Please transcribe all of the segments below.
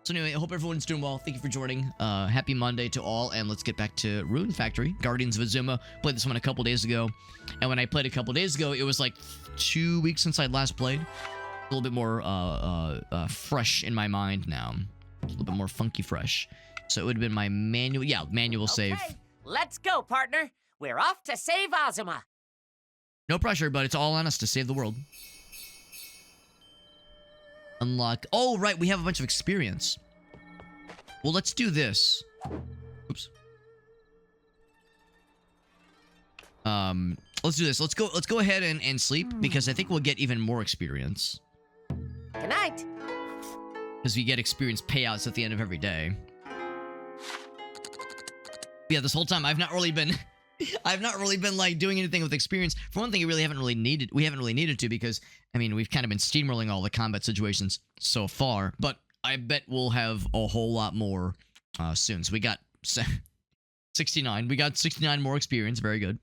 So anyway, I hope everyone's doing well. Thank you for joining. Happy Monday to all, and let's get back to Rune Factory, Guardians of Azuma. Played this one a couple days ago, and when I played a couple days ago, it was like 2 weeks since I'd last played. A little bit more fresh in my mind now. A little bit more funky fresh. So it would have been my manual, manual save. Okay, let's go, partner. We're off to save Azuma. No pressure, but it's all on us to save the world. Unlock. Oh, right, we have a bunch of experience. Well, let's do this. Oops. Let's do this. Let's go ahead and sleep, because I think we'll get even more experience. Good night. Because we get experience payouts at the end of every day. Yeah, this whole time I've not really been like doing anything with experience. For one thing, we haven't really needed to, because I mean, we've kind of been steamrolling all the combat situations so far, but I bet we'll have a whole lot more soon. So we got 69. We got 69 more experience. Very good.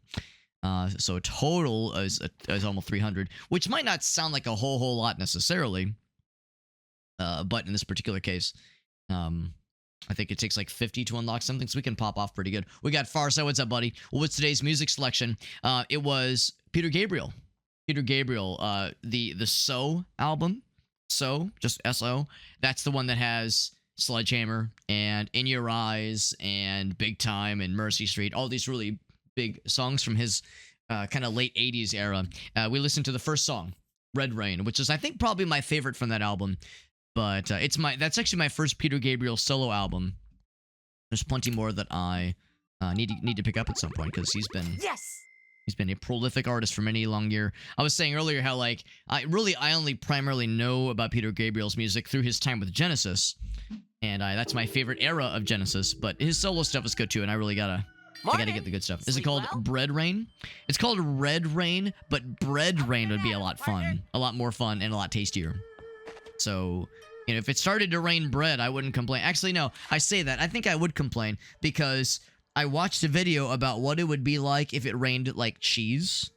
So total is almost 300, which might not sound like a whole lot necessarily, but in this particular case, I think it takes like 50 to unlock something, so we can pop off pretty good. We got Farsight. What's up, buddy? Well, what's today's music selection? It was Peter Gabriel. Peter Gabriel, the So album. So, just S-O. That's the one that has Sledgehammer and In Your Eyes and Big Time and Mercy Street. All these really big songs from his kind of late 80s era. We listened to the first song, Red Rain, which is, I think, probably my favorite from that album. But that's actually my first Peter Gabriel solo album. There's plenty more that I need to pick up at some point, because he's been a prolific artist for many long year. I was saying earlier how like I only primarily know about Peter Gabriel's music through his time with Genesis, and that's my favorite era of Genesis. But his solo stuff is good too, and I gotta get the good stuff. Is it called Bread Rain? It's called Red Rain, but Bread Rain would be a lot fun, a lot more fun, and a lot tastier. So, you know, if it started to rain bread, I wouldn't complain. Actually, no, I say that. I think I would complain, because I watched a video about what it would be like if it rained, like, cheese.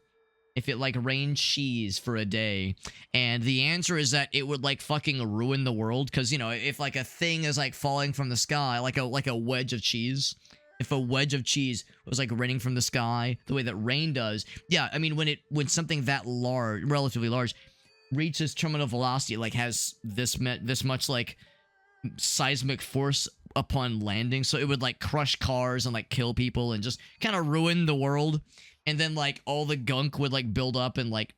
If it, like, rained cheese for a day. And the answer is that it would, like, fucking ruin the world. Because, you know, if, like, a thing is, like, falling from the sky, like a wedge of cheese. If a wedge of cheese was, like, raining from the sky, the way that rain does. Yeah, I mean, when something that large, relatively large, reaches terminal velocity, like has this much like seismic force upon landing, so it would like crush cars and like kill people and just kind of ruin the world, and then like all the gunk would like build up and like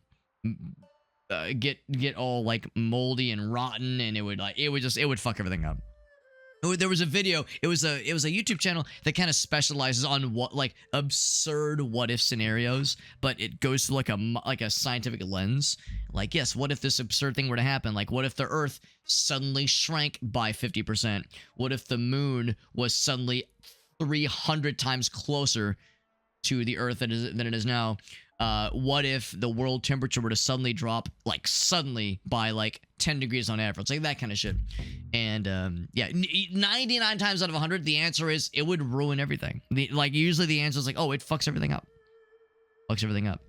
get all like moldy and rotten, and it would fuck everything up. There was a video, it was a YouTube channel that kind of specializes on what like absurd what if scenarios, but it goes through like a scientific lens. Like, yes, what if this absurd thing were to happen? Like, what if the Earth suddenly shrank by 50%? What if the moon was suddenly 300 times closer to the Earth than it is now? What if the world temperature were to suddenly drop, like suddenly by like 10 degrees on average, like that kind of shit. And yeah, 99 times out of 100, the answer is it would ruin everything. Like usually the answer is like, oh, it fucks everything up. Fucks everything up.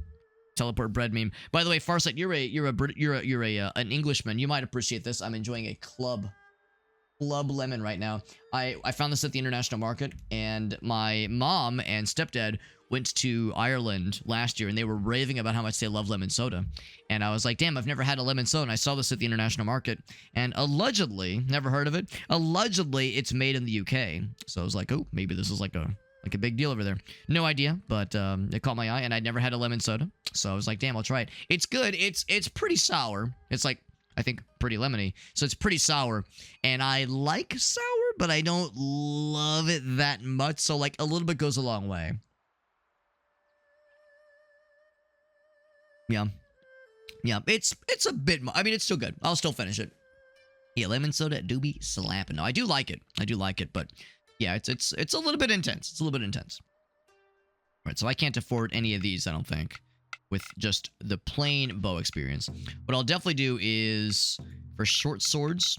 Teleport bread meme. By the way, Farsight, you're an Englishman. You might appreciate this. I'm enjoying a Club Lemon right now. I found this at the international market, and my mom and stepdad went to Ireland last year, and they were raving about how much they love lemon soda. And I was like, damn, I've never had a lemon soda, and I saw this at the international market, and allegedly, never heard of it, allegedly it's made in the UK. So I was like, oh, maybe this is like a big deal over there. No idea, but it caught my eye, and I'd never had a lemon soda, so I was like, damn, I'll try it. It's good. It's pretty sour. It's like, I think, pretty lemony, so it's pretty sour, and I like sour, but I don't love it that much, so like a little bit goes a long way. Yeah, it's a bit, I mean, it's still good. I'll still finish it. Yeah, lemon soda do be slapping. No, I do like it, but yeah, it's a little bit intense. It's a little bit intense. All right, so I can't afford any of these, I don't think, with just the plain bow experience. What I'll definitely do is for short swords,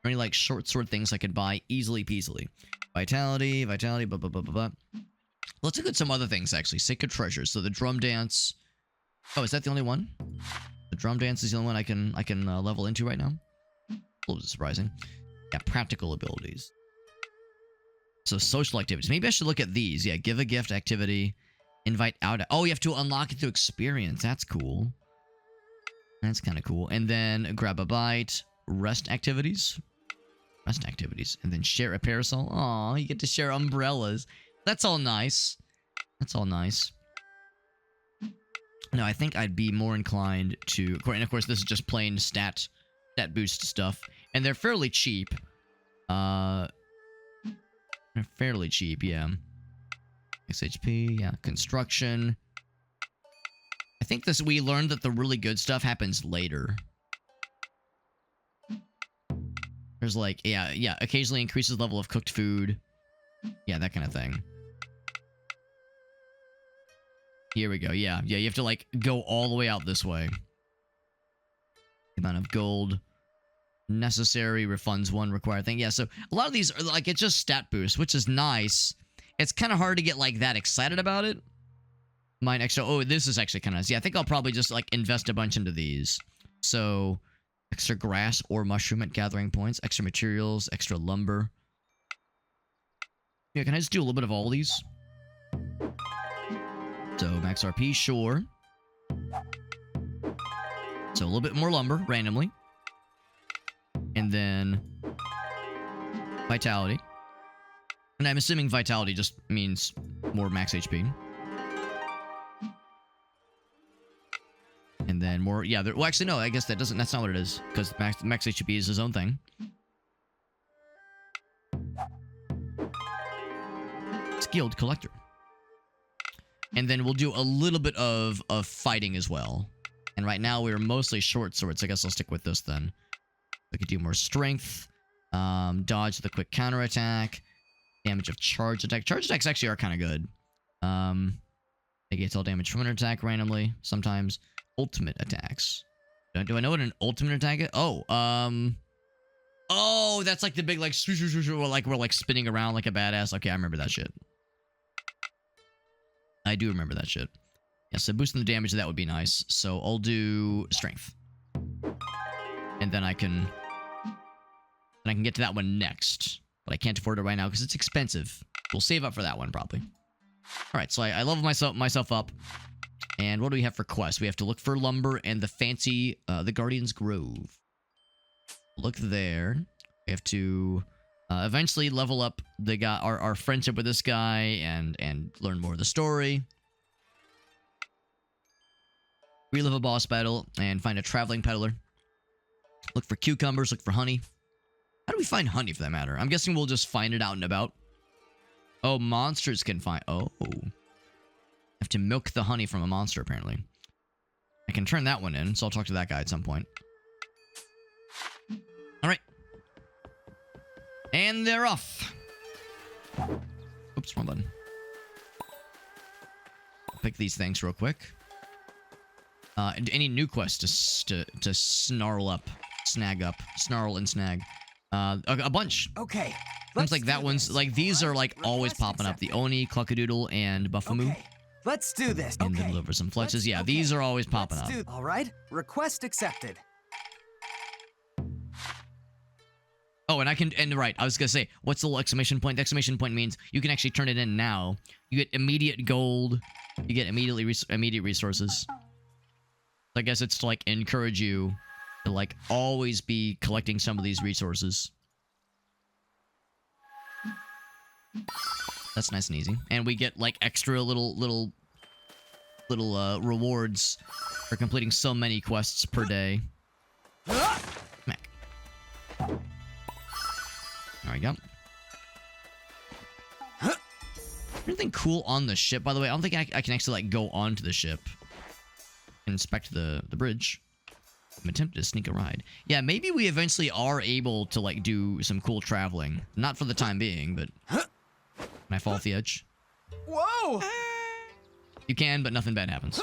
or any like short sword things I could buy easily peasily. Vitality, blah, blah, blah, blah, blah. Let's look at some other things, actually. Sacred treasures. So the drum dance. Oh, is that the only one? The drum dance is the only one I can level into right now. A little bit surprising. Yeah, practical abilities. So social activities. Maybe I should look at these. Yeah, give a gift activity. Invite out. Oh, you have to unlock it through experience. That's cool. That's kind of cool. And then grab a bite. Rest activities. Rest activities. And then share a parasol. Aw, you get to share umbrellas. That's all nice. That's all nice. No, I think I'd be more inclined to... And of course, this is just plain stat boost stuff. And they're fairly cheap. They're fairly cheap, yeah. XHP, yeah. Construction. I think we learned that the really good stuff happens later. There's like, yeah. Occasionally increases level of cooked food. Yeah, that kind of thing. Here we go. Yeah, you have to like go all the way out this way. Amount of gold necessary, refunds one required thing. Yeah, so a lot of these are like, it's just stat boost, which is nice. It's kind of hard to get like that excited about it. Mine extra. Oh, this is actually kind of nice. Yeah, I think I'll probably just like invest a bunch into these. So extra grass or mushroom at gathering points, extra materials, extra lumber. Yeah, can I just do a little bit of all these? So max RP, sure. So a little bit more lumber, randomly. And then vitality. And I'm assuming vitality just means more max HP. And then more, yeah, well actually no, I guess that's not what it is. Because max HP is his own thing. Skilled collector. And then we'll do a little bit of fighting as well. And right now we're mostly short swords, so I guess I'll stick with this then. We could do more strength. Dodge with a quick counterattack. Damage of charge attack. Charge attacks actually are kind of good. Negates all damage from an attack randomly. Sometimes. Ultimate attacks. Do I know what an ultimate attack is? Oh, oh, that's like the big, like, we're like spinning around like a badass. Okay, I remember that shit. I do remember that shit. Yeah, so boosting the damage, that would be nice. So I'll do strength. And then I can get to that one next. But I can't afford it right now because it's expensive. We'll save up for that one, probably. Alright, so I level myself up. And what do we have for quests? We have to look for lumber and the fancy, the Guardian's Grove. Look there. We have to eventually level up the guy, our friendship with this guy and learn more of the story. Relive a boss battle and find a traveling peddler. Look for cucumbers, look for honey. How do we find honey for that matter? I'm guessing we'll just find it out and about. Oh, monsters can find... Oh. I have to milk the honey from a monster, apparently. I can turn that one in, so I'll talk to that guy at some point. Alright. And they're off. Oops, wrong button. I'll pick these things real quick. Any new quests to snarl up, snag up, snarl and snag? A bunch. Okay. Seems like that one's like these are like always popping up. The Oni, Cluckadoodle, and Buffamoo. Okay. Let's do this. And then deliver some flexes. Yeah, these are always popping up. All right. Request accepted. Oh, and I can, and right, I was gonna say, what's the little exclamation point? The exclamation point means you can actually turn it in now. You get immediate gold. You get immediate resources. So I guess it's to like encourage you to like always be collecting some of these resources. That's nice and easy. And we get like extra little rewards for completing so many quests per day. Smack. There we go. Anything cool on the ship, by the way? I don't think I can actually like go onto the ship and inspect the bridge. I'm attempting to sneak a ride. Yeah, maybe we eventually are able to like do some cool traveling. Not for the time being, but can I fall off the edge? Whoa! You can, but nothing bad happens.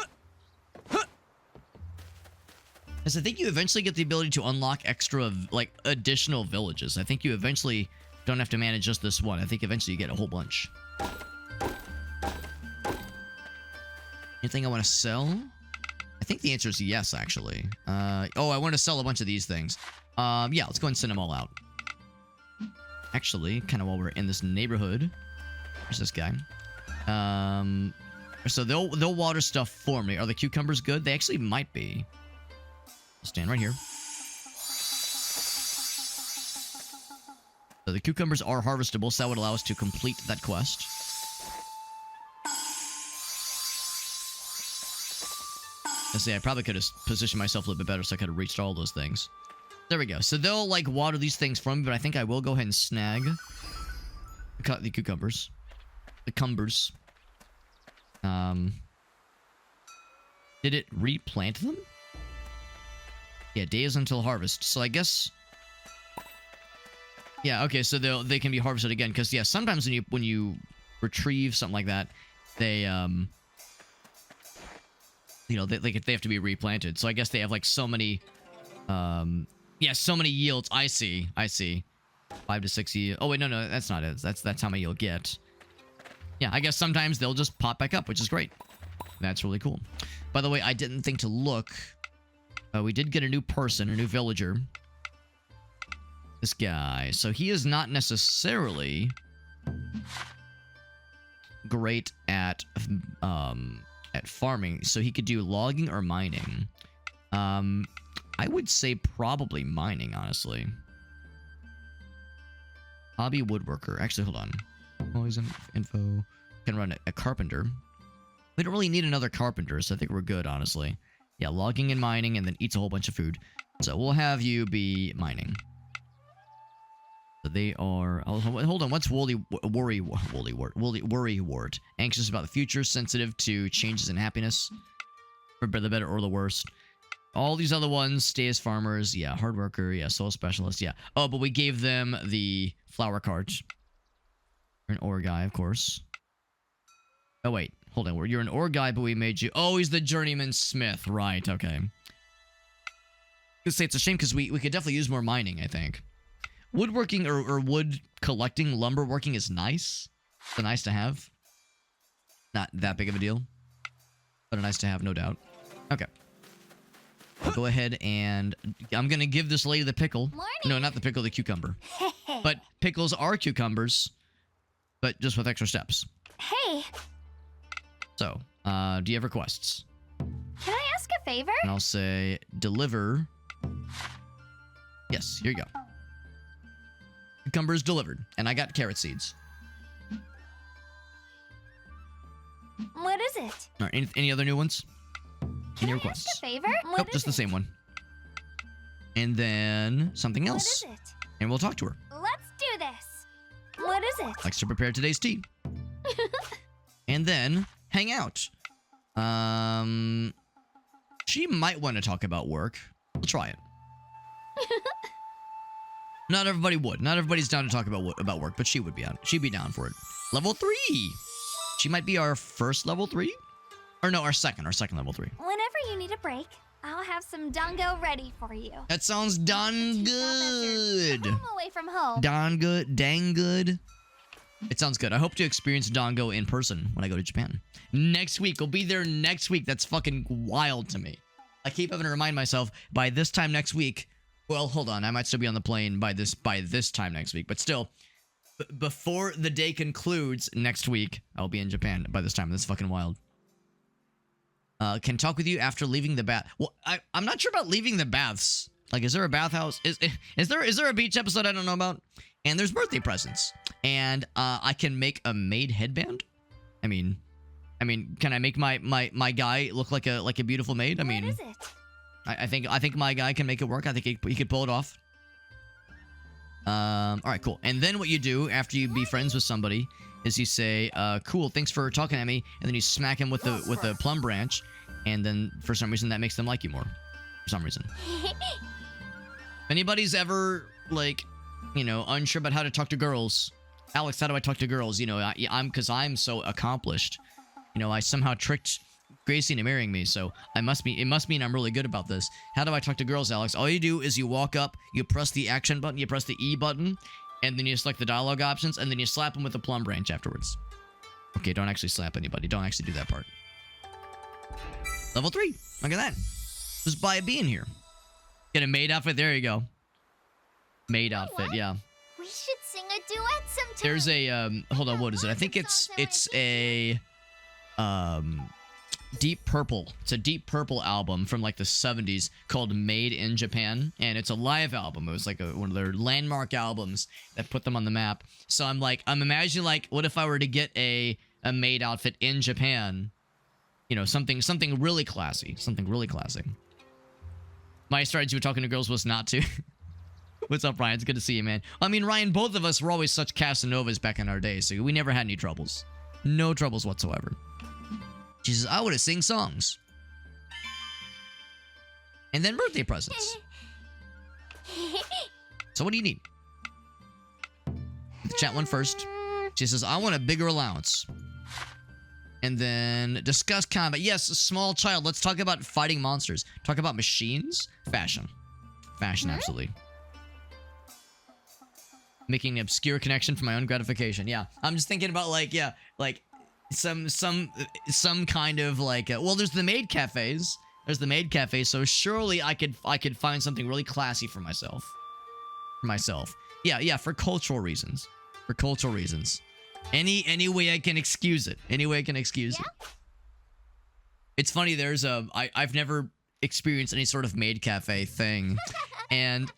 Because I think you eventually get the ability to unlock extra, like, additional villages. I think you eventually don't have to manage just this one. I think eventually you get a whole bunch. Anything I want to sell? I think the answer is yes, actually. Oh, I want to sell a bunch of these things. Yeah, let's go and send them all out. Actually, kind of while we're in this neighborhood, there's this guy. So they'll water stuff for me. Are the cucumbers good? They actually might be. I'll stand right here. So the cucumbers are harvestable, so that would allow us to complete that quest. Let's see, I probably could have positioned myself a little bit better so I could have reached all those things. There we go. So they'll, like, water these things for me, but I think I will go ahead and snag the cucumbers. The cumbers. Did it replant them? Yeah, days until harvest. So I guess... Yeah, okay, so they can be harvested again, because, yeah, sometimes when you retrieve something like that, they, you know, they have to be replanted. So I guess they have, like, so many, yeah, so many yields. I see. 5 to 6 yields. Oh, wait, no, that's not it. That's how many you'll get. Yeah, I guess sometimes they'll just pop back up, which is great. That's really cool. By the way, I didn't think to look. We did get a new person, a new villager. This guy. So he is not necessarily great at farming. So he could do logging or mining. I would say probably mining, honestly. Hobby woodworker. Actually, hold on. Always info. Can run a carpenter. We don't really need another carpenter, so I think we're good, honestly. Yeah, logging and mining, and then eats a whole bunch of food. So we'll have you be mining. So they are... Oh, hold on, what's worry wart? Anxious about the future, sensitive to changes in happiness. For the better or the worst. All these other ones stay as farmers. Yeah, hard worker. Yeah, soul specialist. Yeah. Oh, but we gave them the flower cart. You're an ore guy, of course. Oh, wait. Hold on. You're an ore guy, but we made you... Oh, he's the journeyman smith. Right, okay. I could say it's a shame because we could definitely use more mining, I think. Woodworking or wood collecting, lumber working is nice. It's nice to have. Not that big of a deal. But a nice to have, no doubt. Okay. I'll go ahead and... I'm going to give this lady the pickle. Morning. No, not the pickle, the cucumber. But pickles are cucumbers, but just with extra steps. Hey, So, do you have requests? can I ask a favor? And I'll say, deliver. Yes, here you go. Cucumbers delivered. And I got carrot seeds. What is it? All right, any other new ones? Can Any I requests? ask a favor? What Nope, is just the it? same one. And then something What else. is it? And we'll talk to her. Let's do this. What is it? Likes to prepare today's tea. And then hang out. She might want to talk about work. We'll try it. Not everybody would. Not everybody's down to talk about work, but she would be on. She'd be down for it. Level 3. She might be our first level 3, or no, our second level 3. Whenever you need a break, I'll have some dango ready for you. That sounds done good. I'm away from home. Dang good. It sounds good. I hope to experience Dango in person when I go to Japan. Next week. We'll be there next week. That's fucking wild to me. I keep having to remind myself, by this time next week... Well, hold on. I might still be on the plane by this time next week. But still, before the day concludes next week, I'll be in Japan by this time. That's fucking wild. Can talk with you after leaving the bath. Well, I'm not sure about leaving the baths. Like, is there a bathhouse? Is there a beach episode I don't know about? And there's birthday presents. And I can make a maid headband. I mean, can I make my guy look like a beautiful maid? I mean, What is it? I think my guy can make it work. I think he could pull it off. All right, cool. And then what you do after you be friends with somebody is you say, "Cool, thanks for talking at me," and then you smack him with the plum branch, and then for some reason that makes them like you more. For some reason. If anybody's ever like, you know, unsure about how to talk to girls, Alex, how do I talk to girls? You know, I'm so accomplished. You know, I somehow tricked Gracie into marrying me, so it must mean I'm really good about this. How do I talk to girls, Alex? All you do is you walk up, you press the action button, you press the E button, and then you select the dialogue options, and then you slap them with a plum branch afterwards. Okay, don't actually slap anybody. Don't actually do that part. Level 3. Look at that. Just by being here. Get a maid outfit. There you go. Maid outfit, what? yeah. We should sing a a duet sometime. There's a hold on, what is it? I think it's a Deep Purple. It's a Deep Purple album from like the 70s called Made in Japan, and it's a live album. It was like one of their landmark albums that put them on the map. So I'm imagining like, what if I were to get a maid outfit in Japan? You know, something really classy, something really classy. My strategy with talking to girls was not to. What's up, Ryan? It's good to see you, man. I mean, Ryan, both of us were always such Casanovas back in our day, so we never had any troubles. No troubles whatsoever. She says, I would have sing songs. And then birthday presents. So what do you need? The chat one first. She says, I want a bigger allowance. And then discuss combat. Yes, small child. Let's talk about fighting monsters. Talk about machines. Fashion. Fashion, absolutely. Making an obscure connection for my own gratification. Yeah, I'm just thinking about like, yeah, like some kind of like, well, there's the maid cafes. There's the maid cafe, so surely I could find something really classy for myself. Yeah, for cultural reasons. For cultural reasons. Any way I can excuse it. Any way I can excuse it. It's funny, there's I've never experienced any sort of maid cafe thing. And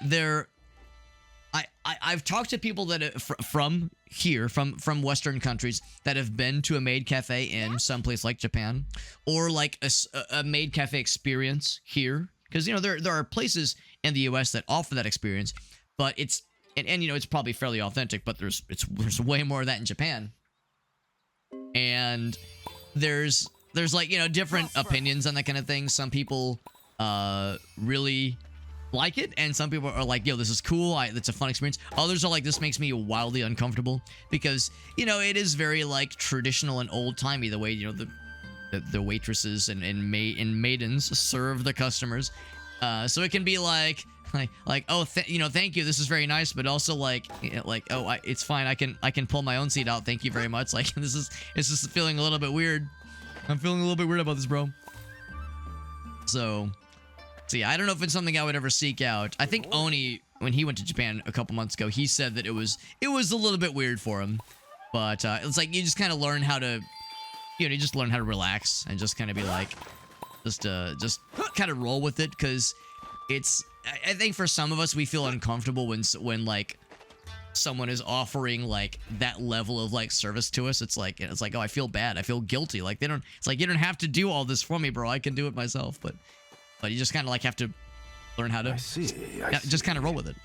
I've talked to people that from here, from Western countries that have been to a maid cafe in some place like Japan, or like a maid cafe experience here, because you know there are places in the U.S. that offer that experience, but it's and you know it's probably fairly authentic, but there's way more of that in Japan, and there's like, you know, different opinions on that kind of thing. Some people really like it, and some people are like, yo, this is cool, it's a fun experience. Others are like, this makes me wildly uncomfortable, because, you know, it is very like traditional and old-timey the way, you know, the waitresses and maidens serve the customers, so it can be like oh, you know, thank you, this is very nice, but also like, you know, like, oh, it's fine, I can pull my own seat out, thank you very much. Like, it's just feeling a little bit weird. I'm feeling a little bit weird about this, bro. So yeah, I don't know if it's something I would ever seek out. I think Oni, when he went to Japan a couple months ago, he said that it was a little bit weird for him. But it's like you just kind of learn how to, you know, you just learn how to relax and just kind of be like, just kind of roll with it, because it's, I think for some of us, we feel uncomfortable when like someone is offering like that level of like service to us. It's like, oh, I feel bad, I feel guilty. Like it's like, you don't have to do all this for me, bro. I can do it myself. But you just kind of like have to learn how to just kind of roll with it.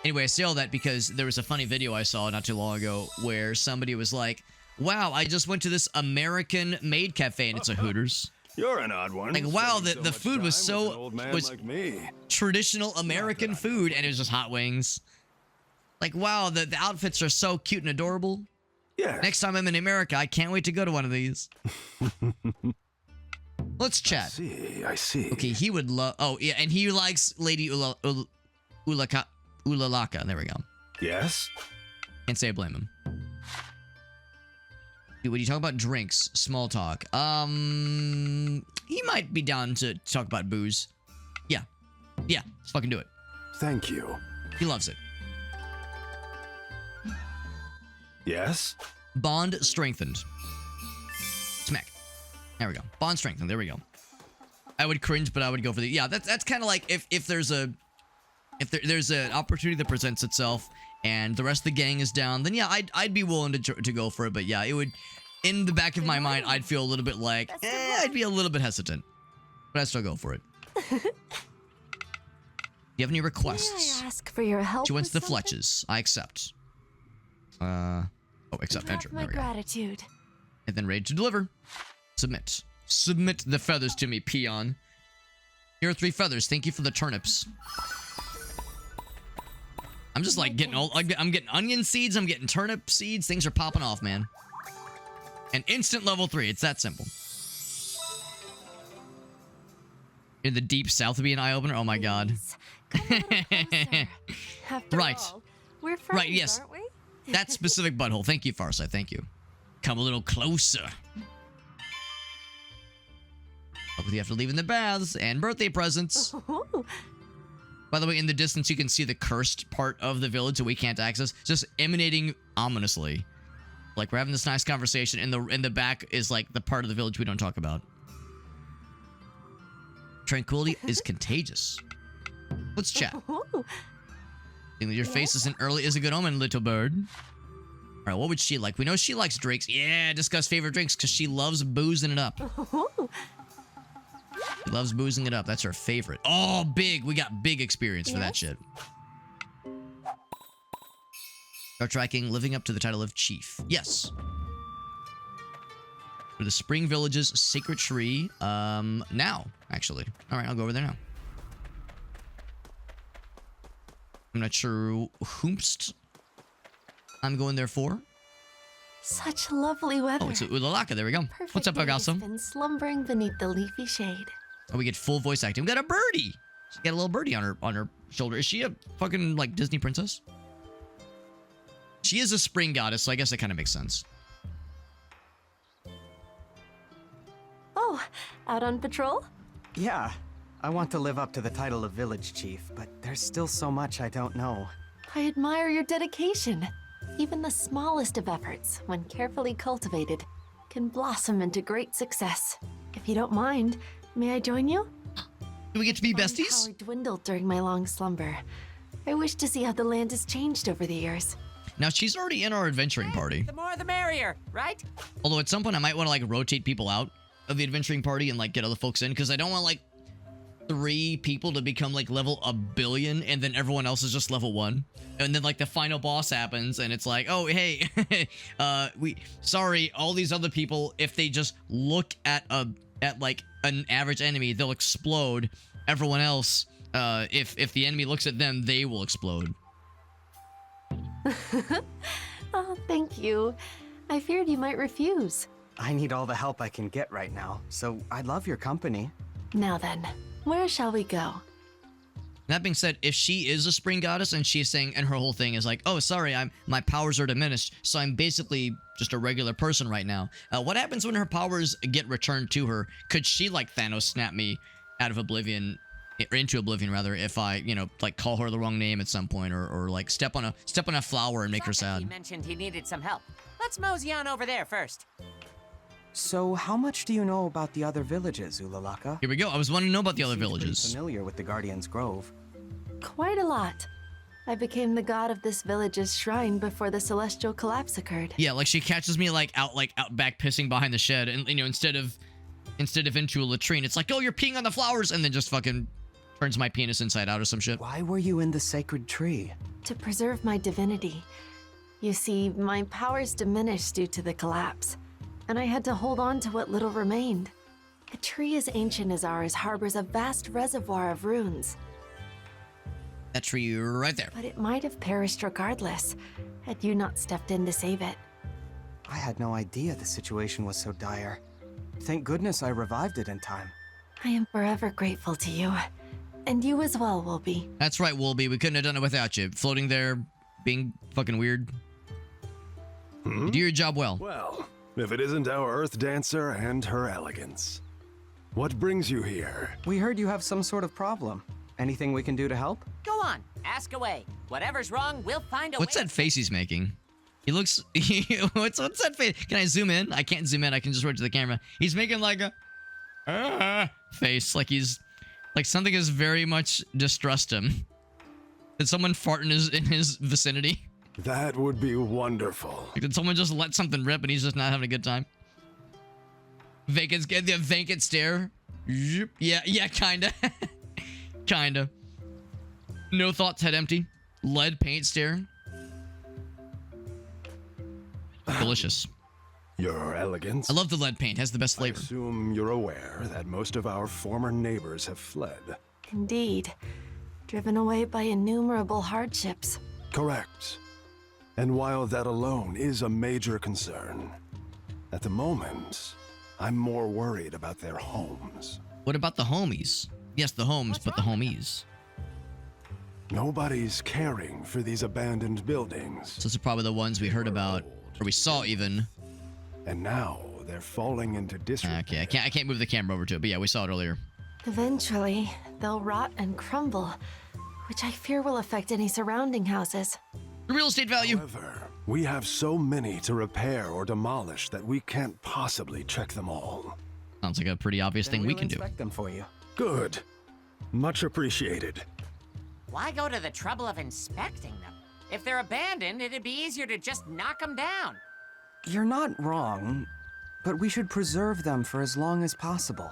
Anyway, I say all that because there was a funny video I saw not too long ago where somebody was like, wow, I just went to this American maid cafe, and it's a Hooters. You're an odd one. Like, wow, the food was like me. Traditional American food, and it was just hot wings. Like, wow, the outfits are so cute and adorable. Yeah. Next time I'm in America, I can't wait to go to one of these. Let's chat. I see. Okay, he would love... Oh, yeah, and he likes Lady Ulalaka. There we go. Yes? Can't say I blame him. Dude, when you talk about drinks, small talk, he might be down to talk about booze. Yeah, let's fucking do it. Thank you. He loves it. Yes? Bond strengthened. Smack. There we go. Bond strengthened. There we go. I would cringe, but I would go for the... Yeah, that's kind of like if there's an opportunity that presents itself and the rest of the gang is down, then yeah, I'd be willing to go for it. But yeah, it would... In the back of my mind, I'd feel a little bit like... I'd be a little bit hesitant. But I'd still go for it. Do you have any requests? May I ask for your help? She wants the with something? Fletches. I accept. Accept. Enter. My There we go. gratitude. And then ready to deliver. Submit. Submit the feathers to me, peon. Here are 3 feathers. Thank you for the turnips. I'm just like getting all... I'm getting onion seeds. I'm getting turnip seeds. Things are popping off, man. And instant level 3. It's that simple. In the deep south would be an eye opener. Oh my god. Come a little closer. After Right. all, we're friends, Right, yes. aren't we? That specific butthole. Thank you, Farsight. Thank you. Come a little closer. Look, you have to leave in the baths and birthday presents. Ooh. By the way, in the distance, you can see the cursed part of the village that we can't access, just emanating ominously. Like, we're having this nice conversation, and in the back is, like, the part of the village we don't talk about. Tranquility is contagious. Let's chat. Think that your face isn't early is a good omen, little bird. All right, what would she like? We know she likes drinks. Yeah, discuss favorite drinks because she loves boozing it up. She loves boozing it up. That's her favorite. Oh, big. We got big experience for that shit. Start tracking, living up to the title of chief. Yes. For the Spring Village's sacred tree. Now, actually. All right, I'll go over there now. I'm not sure whomst I'm going there for. Such lovely weather. Oh, it's Ulalaka. There we go. Perfect What's up, Algasum? been slumbering beneath the leafy shade. Oh, we get full voice acting. We got a birdie. She got a little birdie on her shoulder. Is she a fucking like Disney princess? She is a spring goddess, so I guess that kind of makes sense. Oh, out on patrol? Yeah, I want to live up to the title of village chief, but there's still so much I don't know. I admire your dedication. Even the smallest of efforts, when carefully cultivated, can blossom into great success. If you don't mind, may I join you? Do we get to be My besties? power dwindled during my long slumber. I wish to see how the land has changed over the years. Now, she's already in our adventuring party. The more the merrier, right? Although at some point I might want to like rotate people out of the adventuring party and like get other folks in because I don't want like 3 people to become like level 1 billion and then everyone else is just level 1. And then like the final boss happens and it's like, oh, hey, sorry, all these other people, if they just look at like an average enemy, they'll explode. Everyone else, if the enemy looks at them, they will explode. Oh, thank you. I feared you might refuse. I need all the help I can get right now, so I'd love your company. Now then, where shall we go? That being said, if she is a spring goddess and she's saying, and her whole thing is like, oh, sorry, my powers are diminished, so I'm basically just a regular person right now. What happens when her powers get returned to her? Could she like Thanos snap me out of oblivion, or into oblivion rather, if I, you know, like call her the wrong name at some point, or like step on a flower and make her He sad? mentioned he needed some help. Let's mosey on over there first. So, how much do you know about the other villages, Ulalaka? Here we go. I was wanting to know about the other You seem pretty villages. familiar with the Guardian's Grove. Quite a lot. I became the god of this village's shrine before the celestial collapse occurred. Yeah, like she catches me like out back pissing behind the shed, and you know, instead of into a latrine, it's like, oh, you're peeing on the flowers, and then just fucking turns my penis inside out or some shit. Why were you in the sacred tree? To preserve my divinity. You see, my powers diminished due to the collapse, and I had to hold on to what little remained. A tree as ancient as ours harbors a vast reservoir of runes, That tree right there. but it might have perished regardless, had you not stepped in to save it. I had no idea the situation was so dire. Thank goodness I revived it in time. I am forever grateful to you. And you as well, Woolby. That's right, Woolby. We couldn't have done it without you. Floating there, being fucking weird. You do your job well. Well, if it isn't our Earth Dancer and her elegance. What brings you here? We heard you have some sort of problem. Anything we can do to help? Go on, ask away. Whatever's wrong, we'll find a What's way. that face he's making? He looks. what's that face? Can I zoom in? I can't zoom in. I can just rotate the camera. He's making like a face, like he's like something has very much distressed him. Did someone fart in his vicinity? That would be wonderful. Like, did someone just let something rip and he's just not having a good time? Vacant stare. Yep. Yeah, kinda. Kinda. No thoughts, head empty. Lead paint stare. Delicious. Your elegance. I love the lead paint. Has the best I flavor. assume you're aware that most of our former neighbors have fled. Indeed. Driven away by innumerable hardships. Correct. And while that alone is a major concern, at the moment, I'm more worried about their homes. What about the homies? Yes, the homes, but the homies. Nobody's caring for these abandoned buildings. So those are probably the ones we heard about, or we saw even. And now they're falling into disrepair. Okay, I can't move the camera over to it, but yeah, we saw it earlier. Eventually, they'll rot and crumble, which I fear will affect any surrounding houses. The real estate value. However, we have so many to repair or demolish that we can't possibly check them all. Sounds like a pretty obvious thing we we'll can do. inspect them for you. Good. Much appreciated. Why go to the trouble of inspecting them? If they're abandoned, it'd be easier to just knock them down. You're not wrong, but we should preserve them for as long as possible.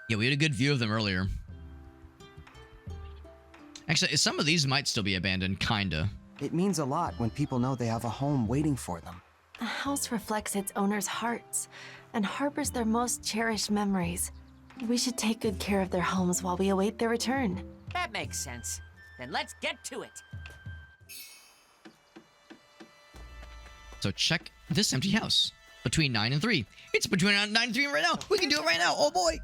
Yeah, we had a good view of them earlier. Actually, some of these might still be abandoned, kinda. It means a lot when people know they have a home waiting for them. A house reflects its owner's hearts and harbors their most cherished memories. We should take good care of their homes while we await their return. That makes sense. Then let's get to it. So check this empty house. Between 9 and 3. It's between 9 and 3 right now. We can do it right now. Oh boy.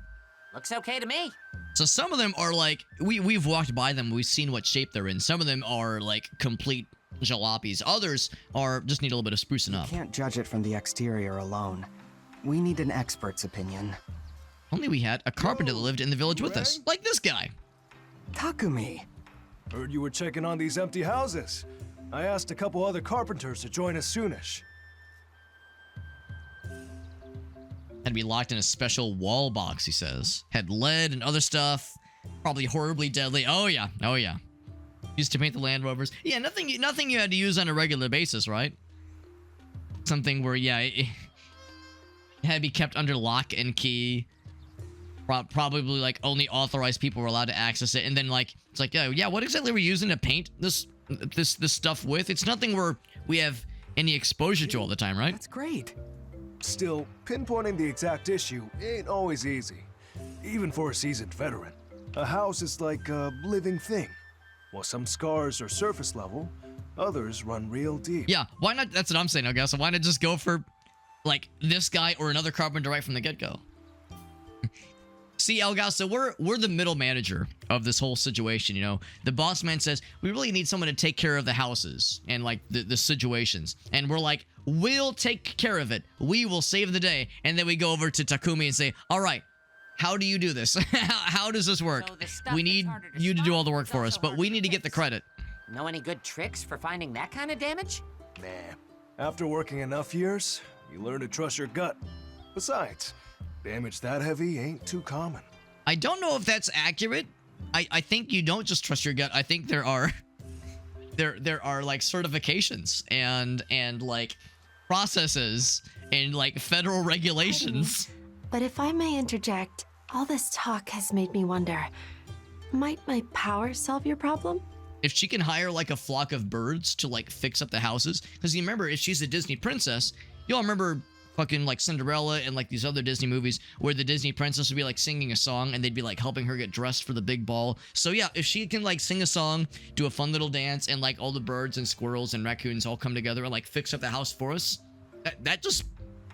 Looks okay to me. So some of them are like, we've walked by them. We've seen what shape they're in. Some of them are like complete jalopies. Others are just need a little bit of sprucing up. Can't judge it from the exterior alone. We need an expert's opinion. Only we had a carpenter that lived in the village with us. Like this guy. Takumi. Heard you were checking on these empty houses. I asked a couple other carpenters to join us soonish. Had to be locked in a special wall box, he says. Had lead and other stuff. Probably horribly deadly. Oh yeah. Oh yeah. Used to paint the Land Rovers. Yeah, nothing you had to use on a regular basis, right? Something where, yeah, it had to be kept under lock and key. Probably like only authorized people were allowed to access it. And then like, it's like, yeah, what exactly are we using to paint this stuff with? It's nothing where we have any exposure to all the time, right? That's great. Still, pinpointing the exact issue ain't always easy. Even for a seasoned veteran. A house is like a living thing. While some scars are surface level, others run real deep. Yeah, why not? That's what I'm saying, I guess. So why not just go for, like, this guy or another carpenter right from the get-go? See, Elgaso, we're the middle manager of this whole situation, you know? The boss man says, we really need someone to take care of the houses and, like, the situations. And we're like, we'll take care of it. We will save the day. And then we go over to Takumi and say, all right, how do you do this? How does this work? So the stuff We that's need harder to you to do stop all the work is for us, also but harder we to need to get the fix. credit. Know any good tricks for finding that kind of damage? Nah. After working enough years, you learn to trust your gut. Besides, damage that heavy ain't too common. I don't know if that's accurate. I think you don't just trust your gut. I think there are like certifications and like processes and like federal regulations. But if I may interject, all this talk has made me wonder, might my power solve your problem? If she can hire like a flock of birds to like fix up the houses, because you remember if she's a Disney princess, you all remember fucking like Cinderella and like these other Disney movies where the Disney princess would be like singing a song and they'd be like helping her get dressed for the big ball. So yeah, if she can like sing a song, do a fun little dance, and like all the birds and squirrels and raccoons all come together and like fix up the house for us, that just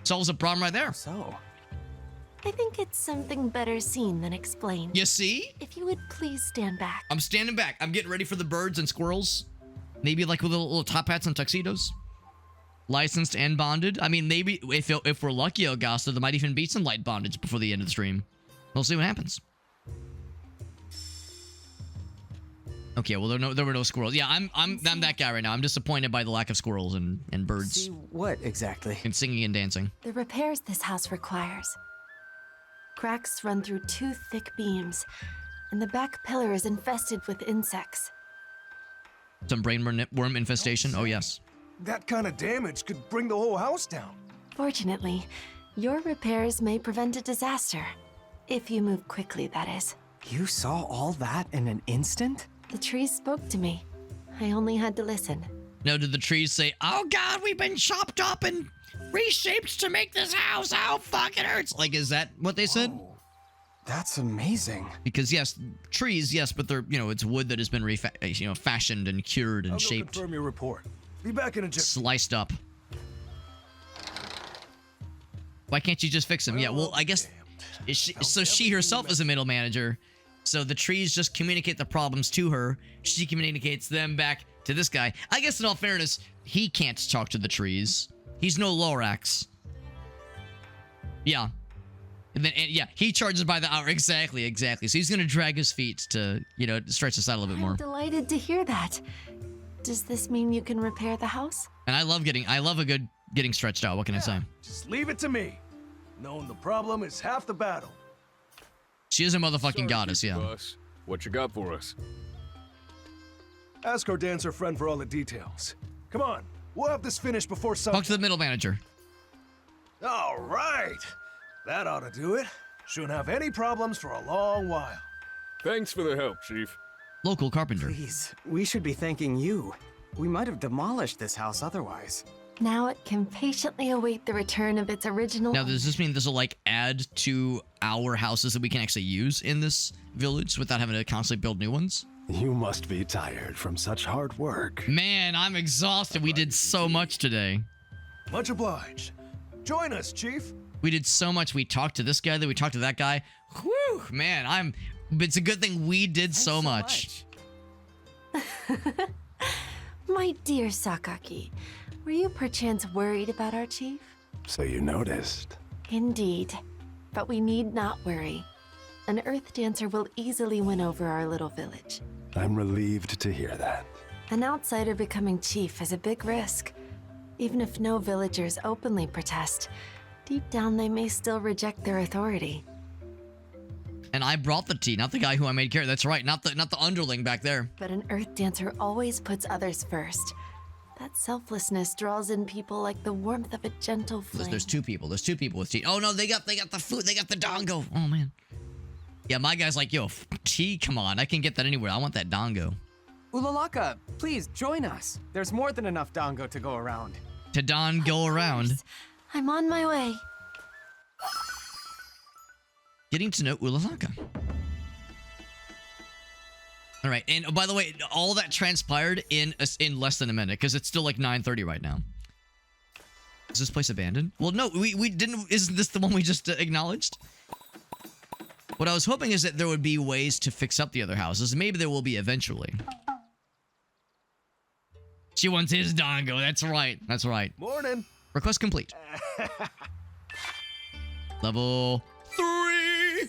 solves a problem right there. So, I think it's something better seen than explained. You see? If you would please stand back. I'm standing back. I'm getting ready for the birds and squirrels. Maybe like with little top hats and tuxedos. Licensed and bonded. I mean, maybe if we're lucky, Augusta, there might even be some light bondage before the end of the stream. We'll see what happens. Okay, well there were no squirrels. Yeah, I'm that guy right now. I'm disappointed by the lack of squirrels and birds see what exactly? and singing and dancing. The repairs this house requires. Cracks run through 2 thick beams, and the back pillar is infested with insects. Some brainworm infestation. Oh yes. That kind of damage could bring the whole house down. Fortunately, your repairs may prevent a disaster. If you move quickly, that is. You saw all that in an instant? The trees spoke to me. I only had to listen. Now, did the trees say, "Oh God, we've been chopped up and reshaped to make this house. How fuck it hurts"? Like, is that what they said? Whoa. That's amazing. Because yes, trees, yes, but they're it's wood that has been fashioned and cured and I'll go shaped, confirm your report. Be back in a jiff. sliced up. Why can't you just fix them? Yeah, well, I guess she herself is a middle manager. So the trees just communicate the problems to her. She communicates them back to this guy. I guess in all fairness, he can't talk to the trees. He's no Lorax. Yeah. And yeah, he charges by the hour. Exactly. So he's gonna drag his feet to, stretch this out a little bit more. I'm delighted to hear that. Does this mean you can repair the house? And I love a good getting stretched out. What can I say? Just leave it to me. Knowing the problem is half the battle. She is a motherfucking Sorry, goddess, Future yeah. Boss. What you got for us? Ask our dancer friend for all the details. Come on, we'll have this finished before Talk sunset. to the middle manager. All right. That ought to do it. Shouldn't have any problems for a long while. Thanks for the help, Chief. Local carpenter. Please, we should be thanking you. We might have demolished this house otherwise. Now it can patiently await the return of its original. Now, does this mean this will like add to our houses that we can actually use in this village without having to constantly build new ones? You must be tired from such hard work. Man, I'm exhausted. We did so much today. Much obliged. Join us, Chief. We did so much. We talked to this guy, then we talked to that guy. Whew, man, it's a good thing we did so much. My dear Sakaki, were you perchance worried about our chief? So you noticed. Indeed. But we need not worry. An Earth Dancer will easily win over our little village. I'm relieved to hear that. An outsider becoming chief is a big risk. Even if no villagers openly protest, deep down they may still reject their authority. And I brought the tea, not the guy who I made carry. That's right, not the underling back there. But an Earth Dancer always puts others first. That selflessness draws in people like the warmth of a gentle flame. There's two people. There's two people with tea. Oh no, they got the food. They got the dongo. Oh man. Yeah, my guy's like, yo, tea, come on. I can get that anywhere. I want that dongo. Ulalaka, please join us. There's more than enough dongo to go around. To don go around. I'm on my way. Getting to know Ulalaka. All right, and by the way, all that transpired in less than a minute because it's still like 9:30 right now. Is this place abandoned? Well, no, we didn't. Isn't this the one we just acknowledged? What I was hoping is that there would be ways to fix up the other houses. Maybe there will be eventually. She wants his dongo. That's right. That's right. Morning. Request complete. Level 3.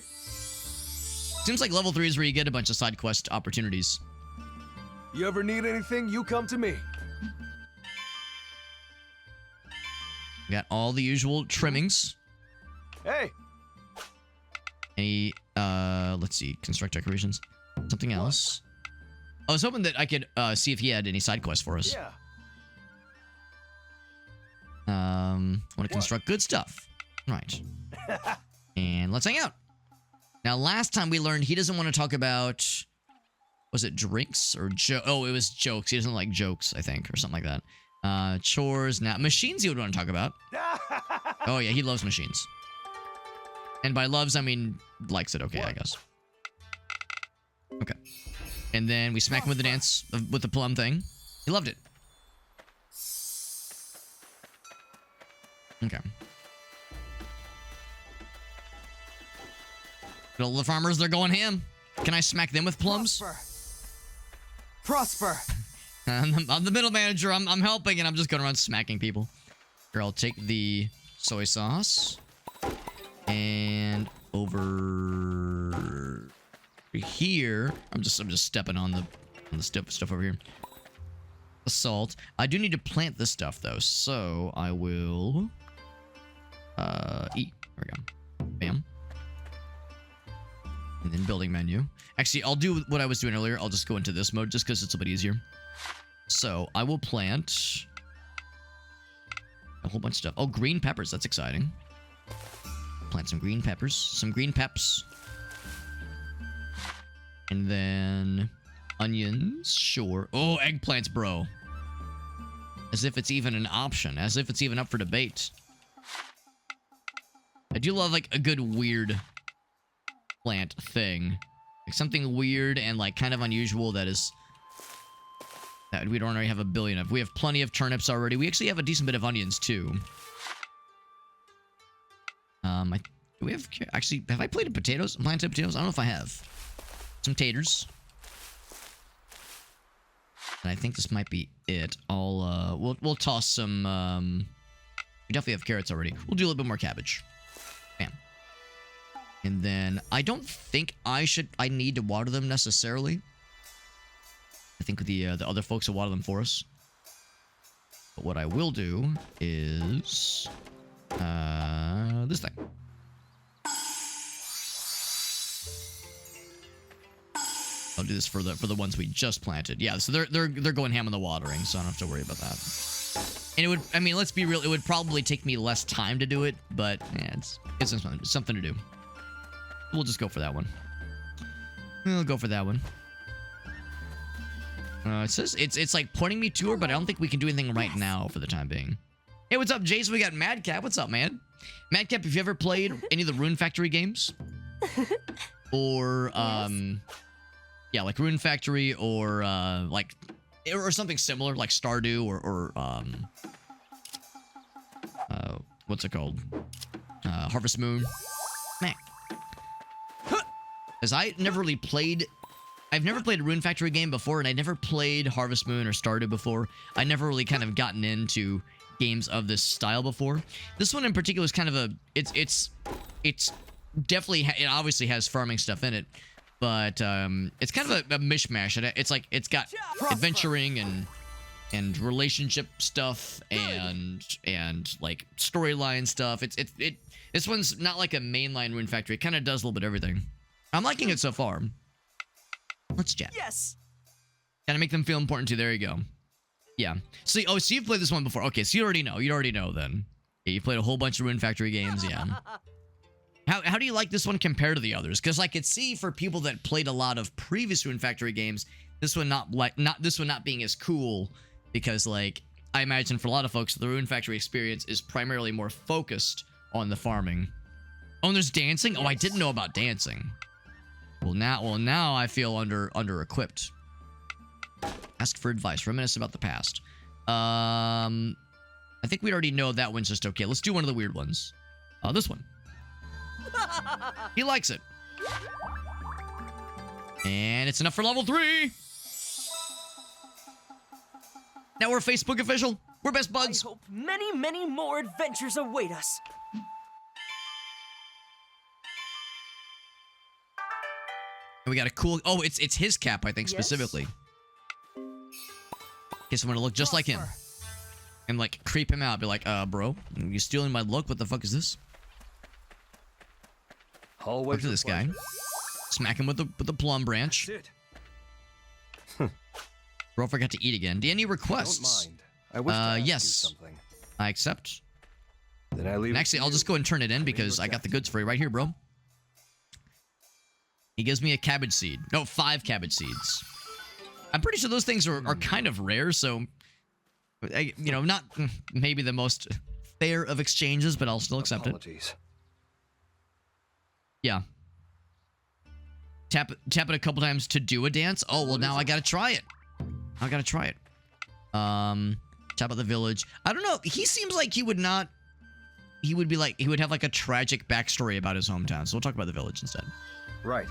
Seems like level 3 is where you get a bunch of side quest opportunities. You ever need anything, you come to me. Got all the usual trimmings. Hey, Any, let's see, construct decorations. Something else. I was hoping that I could see if he had any side quests for us. yeah. Want to construct good stuff. Right. And let's hang out. Now, last time we learned he doesn't want to talk about, was it drinks or oh, it was jokes. He doesn't like jokes, I think, or something like that. Chores. Now, machines he would want to talk about. Oh, yeah, he loves machines. And by loves, I mean likes it. Okay, I guess. Okay. And then we smack him with the dance, with the plum thing. He loved it. Okay. All the farmers, they're going ham. Can I smack them with plums? Prosper. I'm the middle manager. I'm helping, and I'm just going around smacking people. Here, I'll take the soy sauce. And over here, I'm just stepping on the stuff over here. The salt. I do need to plant this stuff though, so I will eat. There we go. Bam. And then building menu. Actually, I'll do what I was doing earlier. I'll just go into this mode just because it's a bit easier. So I will plant a whole bunch of stuff. Oh, green peppers. That's exciting. Plant some green peppers. Some green peps. And then onions. Sure. Oh, eggplants, bro. As if it's even an option. As if it's even up for debate. I do love, like, a good weird plant thing. Like, something weird and, like, kind of unusual that is... that we don't already have a billion of. We have plenty of turnips already. We actually have a decent bit of onions, too. Do we have... actually, have I planted potatoes? Planted potatoes? I don't know if I have. Some taters. And I think this might be it. We'll toss some, we definitely have carrots already. We'll do a little bit more cabbage. Bam. And then I don't think I need to water them necessarily. I think the other folks will water them for us. But what I will do is this thing. I'll do this for the ones we just planted. Yeah, so they're going ham on the watering, so I don't have to worry about that. And it would, I mean, let's be real, it would probably take me less time to do it, but yeah, it's something to do. We'll just go for that one. We'll go for that one. It says it's like pointing me to her, but I don't think we can do anything right now for the time being. Hey, what's up, Jason? We got Madcap. What's up, man? Madcap, have you ever played any of the Rune Factory games? Or yeah, like Rune Factory, or like or something similar, like Stardew, or what's it called? Harvest Moon. Man. As I never really played, I've never played a Rune Factory game before, and I never played Harvest Moon or Stardew before. I never really kind of gotten into games of this style before. This one in particular is kind of a, it's definitely, it obviously has farming stuff in it, but it's kind of a mishmash. It's like, it's got adventuring and relationship stuff and like storyline stuff. This one's not like a mainline Rune Factory. It kind of does a little bit of everything. I'm liking it so far. Let's chat. Yes. Gotta make them feel important too. There you go. Yeah. So, oh, so you've played this one before. Okay, so you already know. You already know then. Yeah, you played a whole bunch of Rune Factory games. Yeah. How do you like this one compared to the others? Because I could see for people that played a lot of previous Rune Factory games, this one not being as cool, because like I imagine for a lot of folks the Rune Factory experience is primarily more focused on the farming. Oh, and there's dancing. Oh, I didn't know about dancing. Well, now I feel under equipped. Ask for advice. Reminisce about the past. I think we already know that one's just okay. Let's do one of the weird ones. This one. He likes it. And it's enough for level 3. Now we're Facebook official. We're best buds. I hope many, many more adventures await us. We got a cool... Oh, it's his cap, I think, specifically. Okay, so I'm gonna look just like him. And, like, creep him out. Be like, bro, you stealing my look? What the fuck is this? Look at this guy. Smack him with the plum branch. Bro forgot to eat again. Do you have any requests? Don't mind. I wish to ask yes. you something. I accept. Then I leave And actually, I'll just go and turn it in because I got the goods for you right here, bro. He gives me a cabbage seed. No, 5 cabbage seeds. I'm pretty sure those things are kind of rare, so... you know, not maybe the most fair of exchanges, but I'll still accept it. Yeah. Tap it a couple times to do a dance. Oh, well, now I gotta try it. I gotta try it. Tap out the village. I don't know. He seems like he would not... He would be like... He would have like a tragic backstory about his hometown, so we'll talk about the village instead. Right.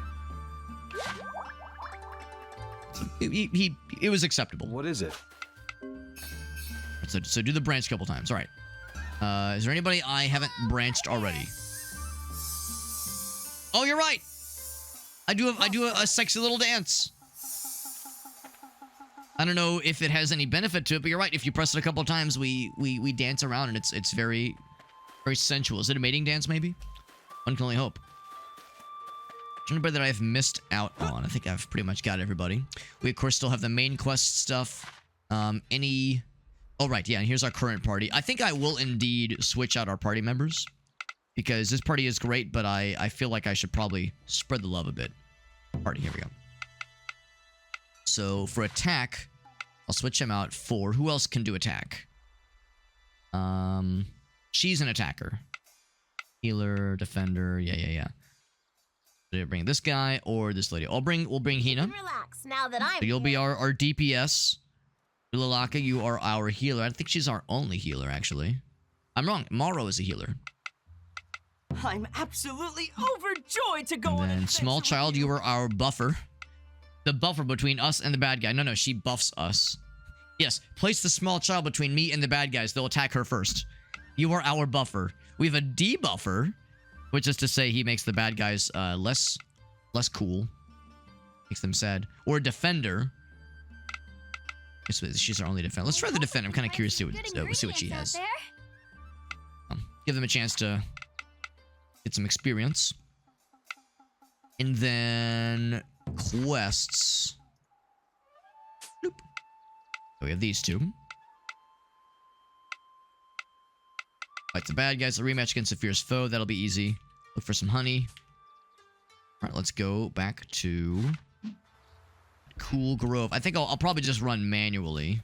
It was acceptable. What is it? So do the branch a couple times. All right. Is there anybody I haven't branched already? Oh, you're right. I do a sexy little dance. I don't know if it has any benefit to it, but you're right. If you press it a couple times, we dance around, and it's very, very sensual. Is it a mating dance, maybe? One can only hope. Anybody that I've missed out on? I think I've pretty much got everybody. We, of course, still have the main quest stuff. Oh, right, yeah, and here's our current party. I think I will indeed switch out our party members, because this party is great, but I feel like I should probably spread the love a bit. Party, here we go. So, for attack, I'll switch him out for... Who else can do attack? She's an attacker. Healer, defender, yeah. Did I bring this guy or this lady? We'll bring Hina. Relax now that I'm So you'll be here. our DPS. Lilaka, you are our healer. I think she's our only healer, actually. I'm wrong. Maro is a healer. I'm absolutely overjoyed to go on And an then small adventure child, with you are our buffer. The buffer between us and the bad guy. No, she buffs us. Yes, place the small child between me and the bad guys. They'll attack her first. You are our buffer. We have a debuffer. Which is to say he makes the bad guys less cool. Makes them sad. Or a defender. She's our only defender. Let's try the defender. I'm kind of curious to see what she has. Give them a chance to get some experience. And then quests. Nope. So we have these two. Fight the bad guys. A rematch against a fierce foe. That'll be easy. Look for some honey. Alright, let's go back to Cool Grove. I think I'll probably just run manually.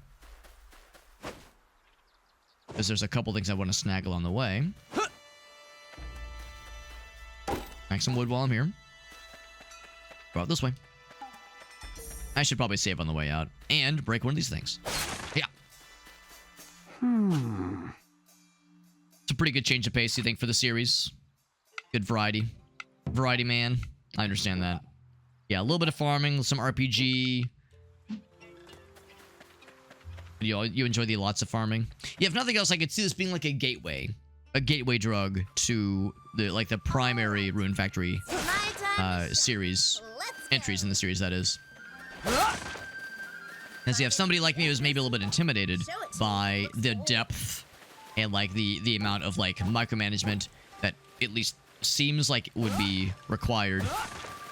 Because there's a couple things I want to snag along the way. Snag some wood while I'm here. Go out this way. I should probably save on the way out. And break one of these things. Yeah. It's a pretty good change of pace, you think, for the series? Good variety. Variety, man. I understand that. Yeah, a little bit of farming, some RPG. You enjoy the lots of farming? Yeah, if nothing else, I could see this being like a gateway drug to the primary Rune Factory series. Entries in the series, that is. As you have somebody like me who's maybe a little bit intimidated by the depth and like the amount of like micromanagement that at least seems like would be required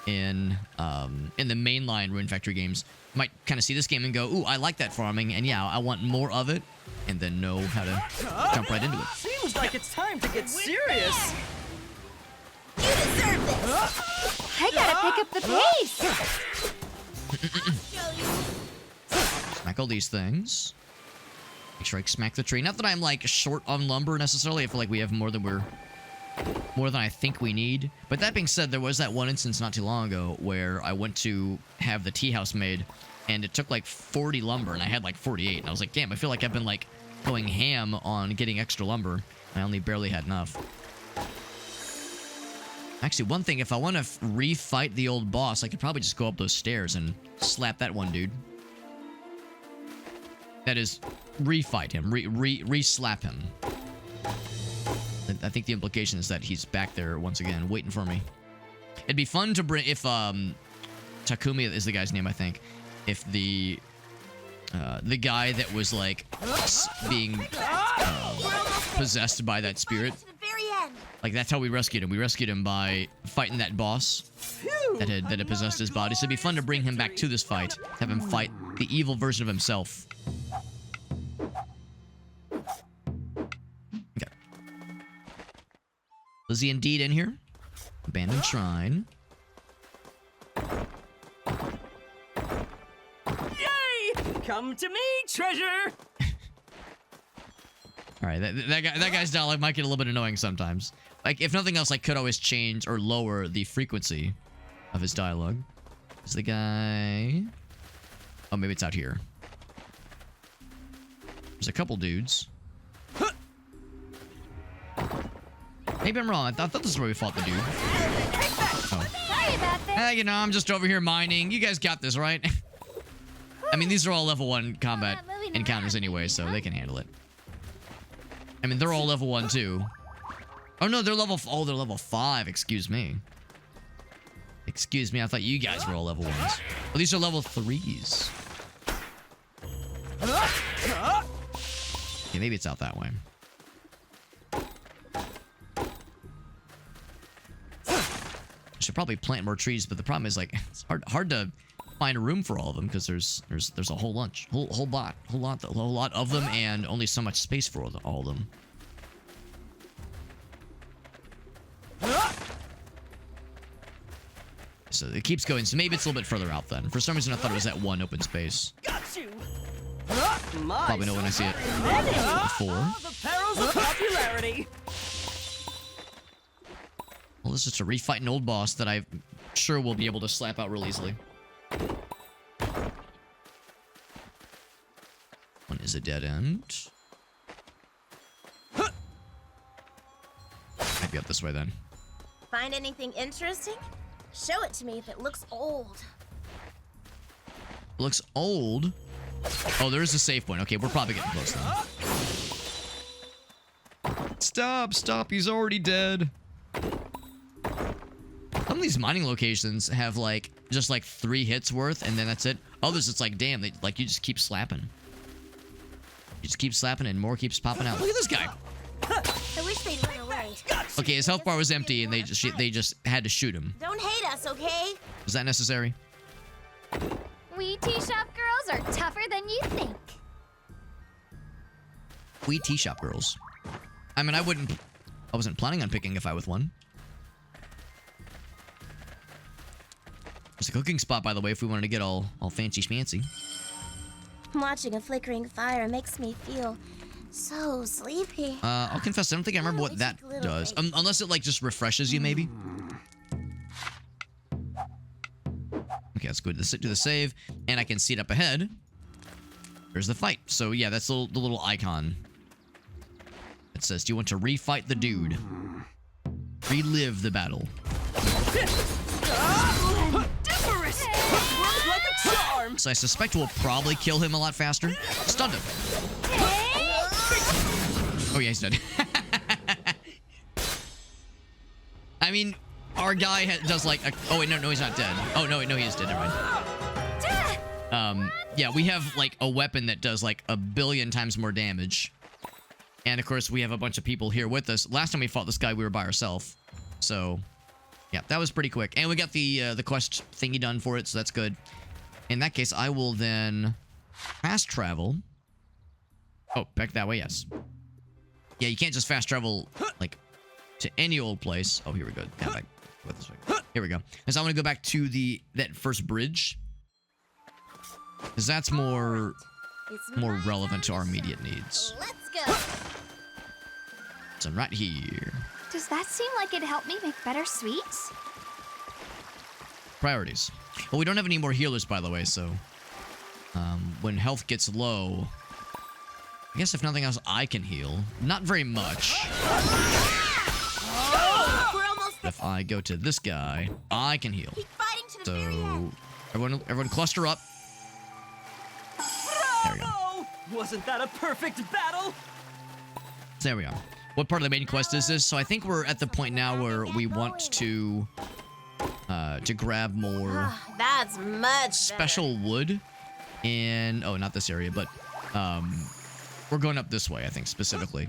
in the mainline Rune Factory games, might kind of see this game and go, ooh, I like that farming, and yeah, I want more of it, and then know how to jump right into it. Seems like it's time to get serious. You deserve this. I gotta pick up the pace. Smack all these things. Make sure I smack the tree. Not that I'm like short on lumber necessarily. I feel like we have more than I think we need. But that being said, there was that one instance not too long ago where I went to have the tea house made, and it took like 40 lumber, and I had like 48. And I was like, damn, I feel like I've been like going ham on getting extra lumber. I only barely had enough. Actually, one thing, if I want to refight the old boss, I could probably just go up those stairs and slap that one dude. That is, refight him, re-slap him. I think the implication is that he's back there once again, waiting for me. It'd be fun to bring, if, Takumi is the guy's name, I think. If the guy that was, like, being, possessed by that spirit. Like, that's how we rescued him. We rescued him by fighting that boss that had possessed his body. So it'd be fun to bring him back to this fight. Have him fight the evil version of himself. Okay. Was he indeed in here? Abandoned shrine. Yay! Come to me, treasure! Alright, that guy's dialogue might get a little bit annoying sometimes. Like, if nothing else, I could always change or lower the frequency of his dialogue. Is the guy... Oh, maybe it's out here. There's a couple dudes. Maybe I'm wrong. I thought this is where we fought the dude. Oh. Sorry about this. You know, I'm just over here mining. You guys got this, right? I mean, these are all level 1 combat encounters anyway, so they can handle it. I mean, they're all level 1 too. Oh no, they're level 5, excuse me. Excuse me, I thought you guys were all level 1s. Well, these are level 3s. Okay, maybe it's out that way. I should probably plant more trees, but the problem is, like, it's hard to find a room for all of them because there's a whole lot of them, and only so much space for all of them. So it keeps going. So maybe it's a little bit further out then. For some reason, I thought it was that one open space. Got you. Probably know when I see it before. The perils of popularity. Well, this is to refight an old boss that I'm sure we'll be able to slap out real easily. One is a dead end. Might be up this way then. Find anything interesting? Show it to me if it looks old. It looks old. Oh, there is a save point. Okay, we're probably getting close then. Stop, he's already dead. Some of these mining locations have like just like 3 hits worth, and then that's it. Others, it's like, damn, they like you just keep slapping. You just keep slapping, and more keeps popping out. Look at this guy. I wish they'd run away. Okay, his health bar was empty, and they just had to shoot him. Don't hate us, okay? Was that necessary? We tea shop girls are tougher than you think. We tea shop girls. I mean, I wasn't planning on picking a fight with one. There's a cooking spot, by the way, if we wanted to get all fancy schmancy. Watching a flickering fire makes me feel so sleepy. I'll confess, I don't think I remember what that does. Unless it, like, just refreshes you, maybe. Okay, let's go to the save. And I can see it up ahead. There's the fight. So, yeah, that's the little icon. It says, do you want to refight the dude? Relive the battle. Like a charm. So I suspect we'll probably kill him a lot faster. Stunned him. Oh, yeah, he's dead. I mean, our guy does like a... Oh, wait, no, he's not dead. Oh, no, he is dead. Never mind. Yeah, we have like a weapon that does like 1 billion times more damage. And of course, we have a bunch of people here with us. Last time we fought this guy, we were by ourselves. So, yeah, that was pretty quick. And we got the quest thingy done for it, so that's good. In that case, I will then fast travel. Oh, back that way, yes. Yeah, you can't just fast travel, like, to any old place. Oh, here we go. Yeah, back this way. Here we go. Because I want to go back to that first bridge. Because that's more relevant to our immediate needs. Let's go. So right here. Does that seem like it'd help me make better sweets? Priorities. Well, we don't have any more healers, by the way, so... when health gets low... I guess if nothing else, I can heal. Not very much. If I go to this guy, I can heal. Keep fighting to the very So... end. Everyone cluster up. There we go. Wasn't that a perfect battle? There we are. What part of the main quest is this? So I think we're at the point now where we want to grab more That's much special wood. And oh, not this area, but we're going up this way, I think, specifically.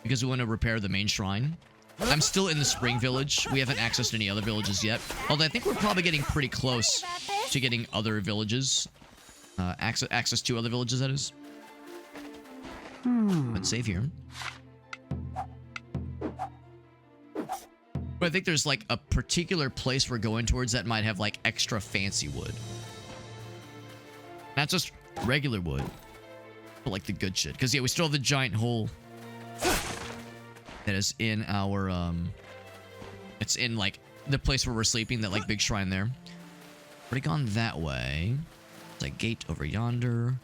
Because we want to repair the main shrine. I'm still in the Spring Village. We haven't accessed any other villages yet. Although I think we're probably getting pretty close to getting other villages. Access to other villages, that is. Let's save here. But I think there's like a particular place we're going towards that might have like extra fancy wood. Not just regular wood, but like the good shit. Because yeah, we still have the giant hole that is in our it's in like the place where we're sleeping, that like big shrine there. Already gone that way. There's a gate over yonder.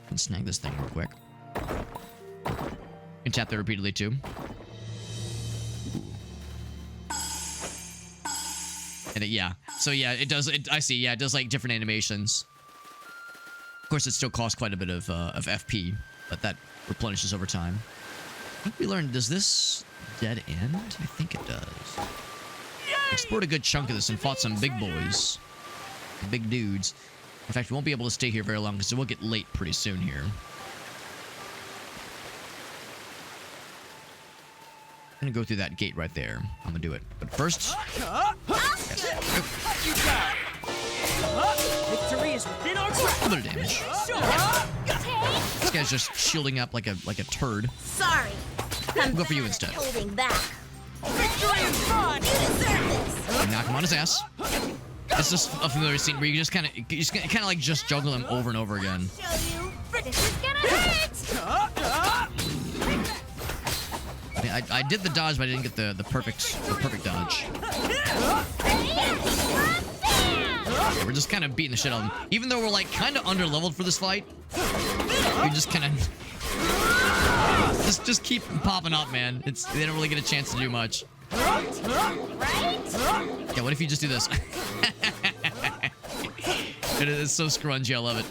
And snag this thing real quick. You can tap that repeatedly too. And yeah, so yeah, it does. I see. Yeah, it does like different animations. Of course, it still costs quite a bit of FP, but that replenishes over time. I think we learned. Does this dead end? I think it does. Explored a good chunk of this and fought some big boys, big dudes. In fact, we won't be able to stay here very long because it will get late pretty soon here. I'm gonna go through that gate right there. I'm gonna do it. But first... Yes. Victory is within our grasp. A little damage. This guy's just shielding up like a turd. Sorry. We'll go for you instead. Holding back. Victory is mine. You deserve this. Knock him on his ass. It's just a familiar scene where you just kind of like just juggle him over and over again. Show you. This is gonna hurt! I mean, I did the dodge, but I didn't get the perfect dodge. Yeah, we're just kind of beating the shit out of him. Even though we're like kind of under-leveled for this fight, we just kind of just keep popping up, man. They don't really get a chance to do much. Right? Yeah, what if you just do this? It is so scrungy, I love it.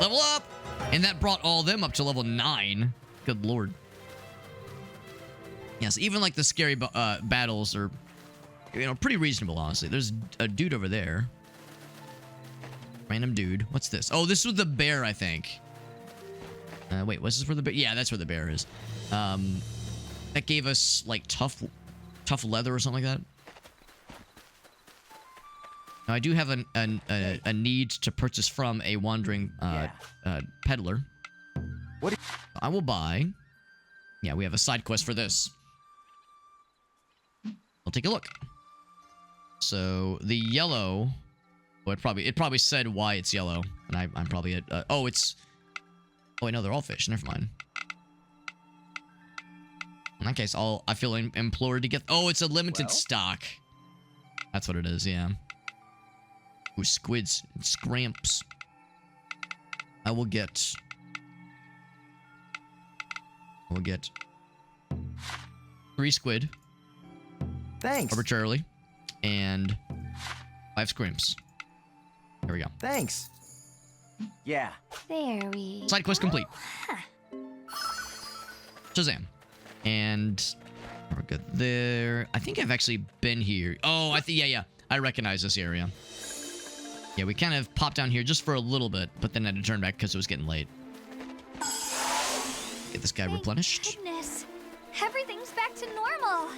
Level up! And that brought all them up to level 9. Good lord. Yes, even like the scary battles are, you know, pretty reasonable, honestly. There's a dude over there. Random dude. What's this? Oh, this was the bear, I think. Wait, was this where the bear? Yeah, that's where the bear is. That gave us like tough leather or something like that. Now, I do have a need to purchase from a wandering peddler. What? I will buy. Yeah, we have a side quest for this. I'll take a look. So the yellow. Well, it probably said why it's yellow, and I'm probably at. Oh, it's. Oh, wait, no, they're all fish. Never mind. In that case, I feel implored to get. Oh, it's a limited stock. That's what it is. Yeah. Ooh, squids and scramps. I will get 3 squid. Thanks. Arbitrarily. And 5 scrimps. Here we go. Thanks. Yeah. There we Side quest complete. Shazam. And we're good there. I think I've actually been here. Oh, yeah. I recognize this area. Yeah, we kind of popped down here just for a little bit, but then I had to turn back because it was getting late. Get this guy replenished. Goodness. Everything's back to normal.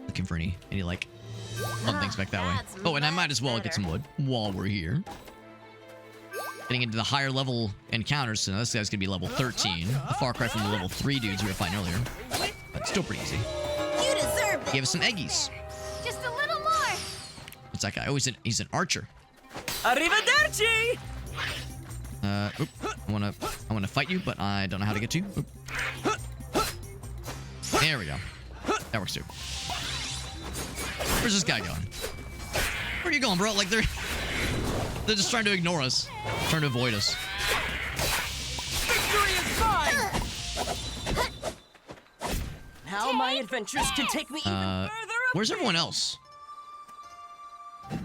Looking for any like fun things back that way. Oh, and I might as well get some wood while we're here. Getting into the higher level encounters, so now this guy's gonna be level 13. A far cry from the level 3 dudes we were fighting earlier. But still pretty easy. You deserve it. Gave us some eggies. Just a little more. What's that guy? Oh, he's an archer. Arrivederci! Oop. I wanna fight you, but I don't know how to get to you. Oop. There we go. That works too. Where's this guy going? Where are you going, bro? Like they're just trying to ignore us, trying to avoid us. Victory is mine! Now my adventures can take me even further up. Where's everyone else?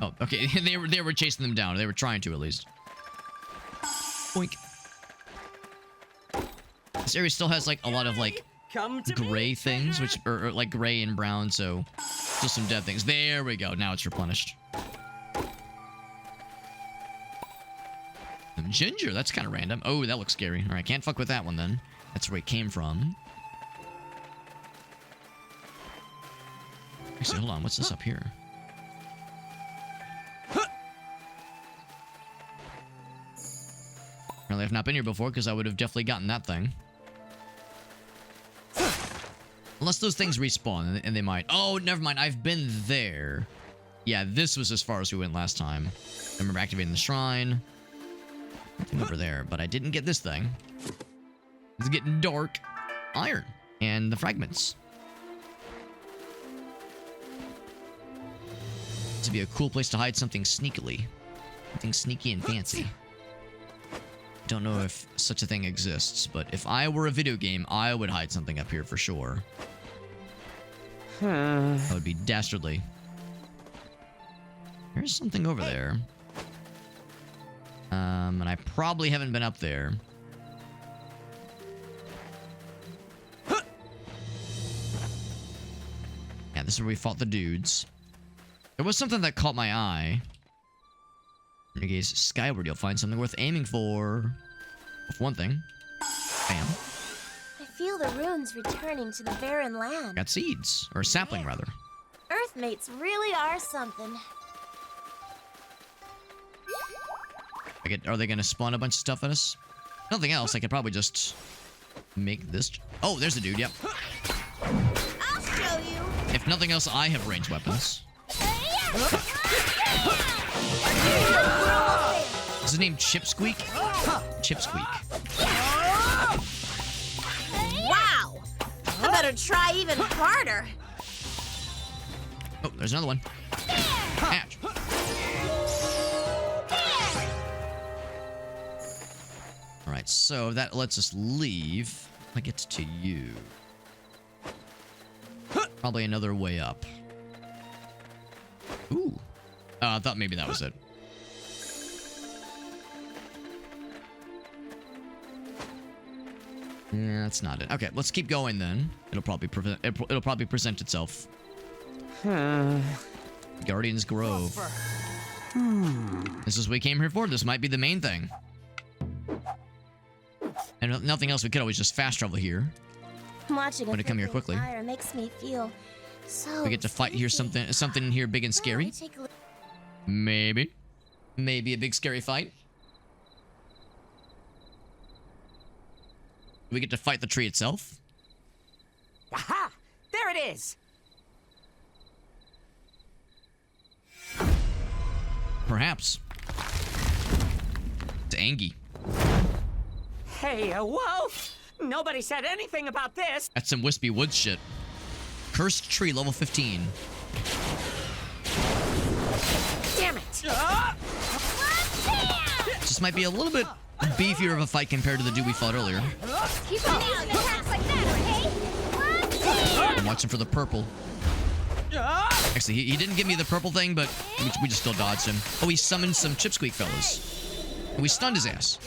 Oh, okay. They were chasing them down. They were trying to, at least. Boink. This area still has like a lot of like gray things, which or like gray and brown, so still some dead things. There we go. Now it's replenished. Some ginger. That's kind of random. Oh, that looks scary. All right, can't fuck with that one then. That's where it came from. Actually, hold on. What's this up here? Apparently, I've not been here before because I would have definitely gotten that thing. Unless those things respawn, and they might. Oh, never mind. I've been there. Yeah, this was as far as we went last time. I remember activating the shrine. Nothing over there, but I didn't get this thing. It's getting dark. Iron. And the fragments. This would be a cool place to hide something sneakily. Something sneaky and fancy. Don't know if such a thing exists, but if I were a video game, I would hide something up here for sure. That would be dastardly. There's something over there. And I probably haven't been up there. Yeah, this is where we fought the dudes. There was something that caught my eye. When you gaze skyward, you'll find something worth aiming for. For one thing. Bam. I feel the runes returning to the barren land. Got seeds. Or a sapling, rather. Earthmates really are something. Are they going to spawn a bunch of stuff at us? Nothing else. I could probably just make this. Oh, there's the dude. Yep. I'll show you. If nothing else, I have ranged weapons. Is his name Chipsqueak? Chipsqueak. Wow! I better try even harder. Oh, there's another one. Ouch. Alright, so that lets us leave. I get to you. Probably another way up. Ooh. I thought maybe that was it. Yeah, that's not it. Okay, let's keep going then. It'll probably present itself. Guardian's Grove. This is what we came here for. This might be the main thing. And if nothing else, we could always just fast travel here. Watching Want to come here flickering quickly. fire makes me feel so We get to fight here sleepy. something here big and Let scary. me take a look. Maybe a big scary fight. We get to fight the tree itself. Aha! There it is! Perhaps. It's Angie. Hey, whoa! Nobody said anything about this! That's some Wispy Woods shit. Cursed tree, level 15. Damn it! This might be a little bit beefier of a fight compared to the dude we fought earlier. Keep on using attacks like that, okay? I'm watching for the purple. Actually, he didn't give me the purple thing, but we just still dodged him. Oh, he summoned some Chipsqueak fellas. And we stunned his ass.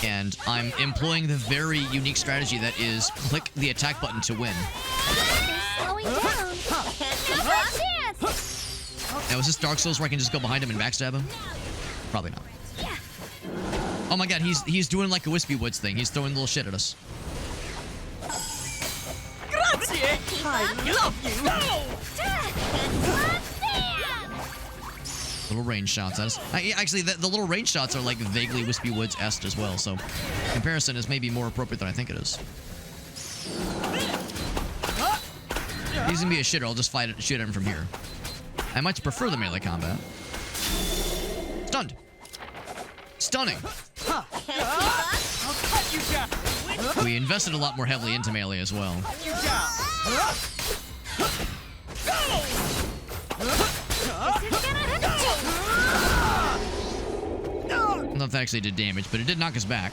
And I'm employing the very unique strategy that is click the attack button to win. Slowing down. Now's our chance. Now, is this Dark Souls where I can just go behind him and backstab him? Probably not. Oh my god, he's doing like a Wispy Woods thing. He's throwing little shit at us. Little range shots at us. Actually, the little range shots are like vaguely Wispy Woods-esque as well, so comparison is maybe more appropriate than I think it is. If he's gonna be a shitter, I'll just shoot at him from here. I much prefer the melee combat. Stunned. Stunning. We invested a lot more heavily into melee as well. I don't know if that actually did damage, but it did knock us back.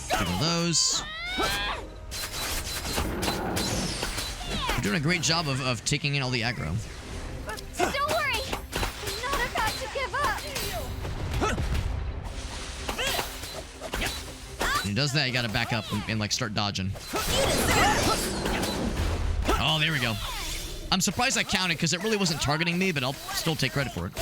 Couple of those. We're doing a great job of taking in all the aggro. Don't worry. I'm not about to give up. When he does that, you gotta back up and like start dodging. Oh, there we go. I'm surprised I counted because it really wasn't targeting me, but I'll still take credit for it.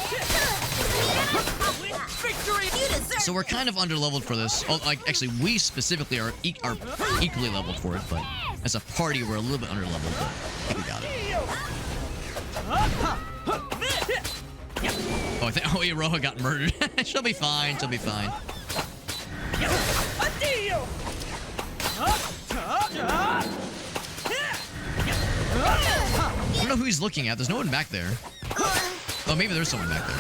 So we're kind of underleveled for this. Oh, like actually, we specifically are equally leveled for it, but as a party, we're a little bit underleveled. But I think we got it. Oh, Iroha got murdered. She'll be fine. She'll be fine. I don't know who he's looking at. There's no one back there. Oh, maybe there's someone back there.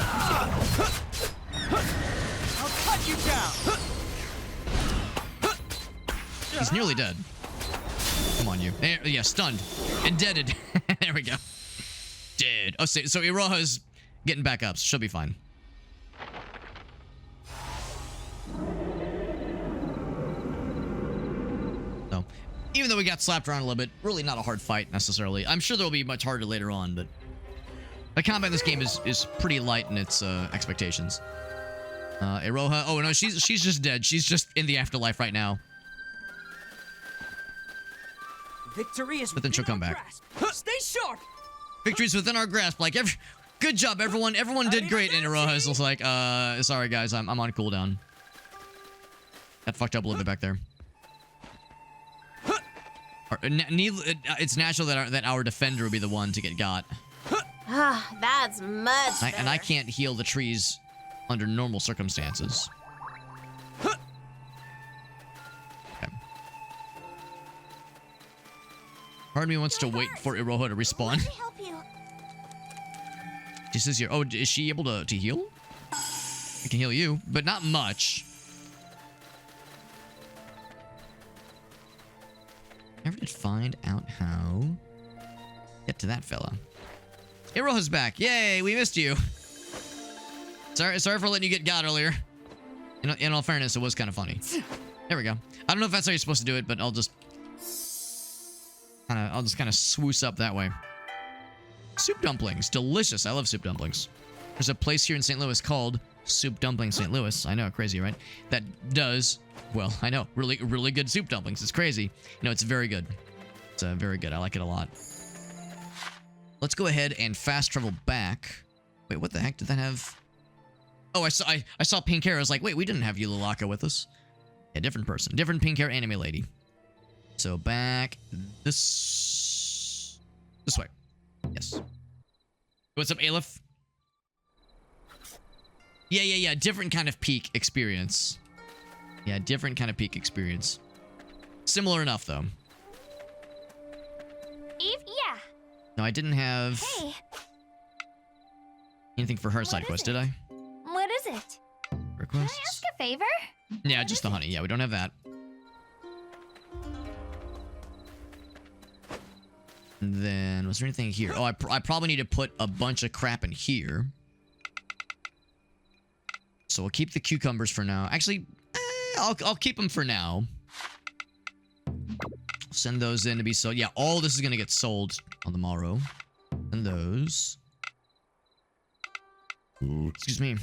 He's nearly dead. Come on, you. Yeah, stunned. And deaded. There we go. Dead. Oh, so Iroha's getting back up, so she'll be fine. So, even though we got slapped around a little bit, really not a hard fight necessarily. I'm sure there'll be much harder later on, but the combat in this game is pretty light in its expectations. Iroha. Oh no, she's just dead. She's just in the afterlife right now. Victory is But then she'll come back. Stay sharp. Victory's within our grasp. Like good job, everyone. Everyone did great. And Iroha's just like, sorry guys, I'm on cooldown. That fucked up a little bit back there. It's natural that our defender would be the one to get got. That's much better. And I can't heal the trees under normal circumstances. Okay. Part of me wants to wait for Iroha to respawn. Let me help you. She says here, oh, is she able to heal? I can heal you, but not much. Never did find out how to get to that fella. Iroha's back. Yay, we missed you. Sorry for letting you get got earlier. In all fairness, it was kind of funny. There we go. I don't know if that's how you're supposed to do it, but I'll just kind of swoosh up that way. Soup dumplings, delicious. I love soup dumplings. There's a place here in St. Louis called Soup dumpling St. Louis. I know, crazy, right? That does, well, I know, really, really good soup dumplings. It's crazy. No, it's very good. It's very good. I like it a lot. Let's go ahead and fast travel back. Wait, what the heck did that have? Oh, I saw pink hair. I was like, wait, we didn't have Yulilaka with us. Yeah, different person. Different pink hair anime lady. So back this way. Yes. What's up, Aleph? Yeah. Different kind of peak experience. Yeah, different kind of peak experience. Similar enough, though. Eve, yeah. No, I didn't have Hey, anything for her side quest, did I? what is it? Can I Requests? ask a favor? Yeah, just the honey. Yeah, we don't have that. And then, was there anything here? Oh, I probably need to put a bunch of crap in here. So we'll keep the cucumbers for now. Actually, I'll keep them for now. Send those in to be sold. Yeah, all this is going to get sold on the morrow. And those. Excuse me.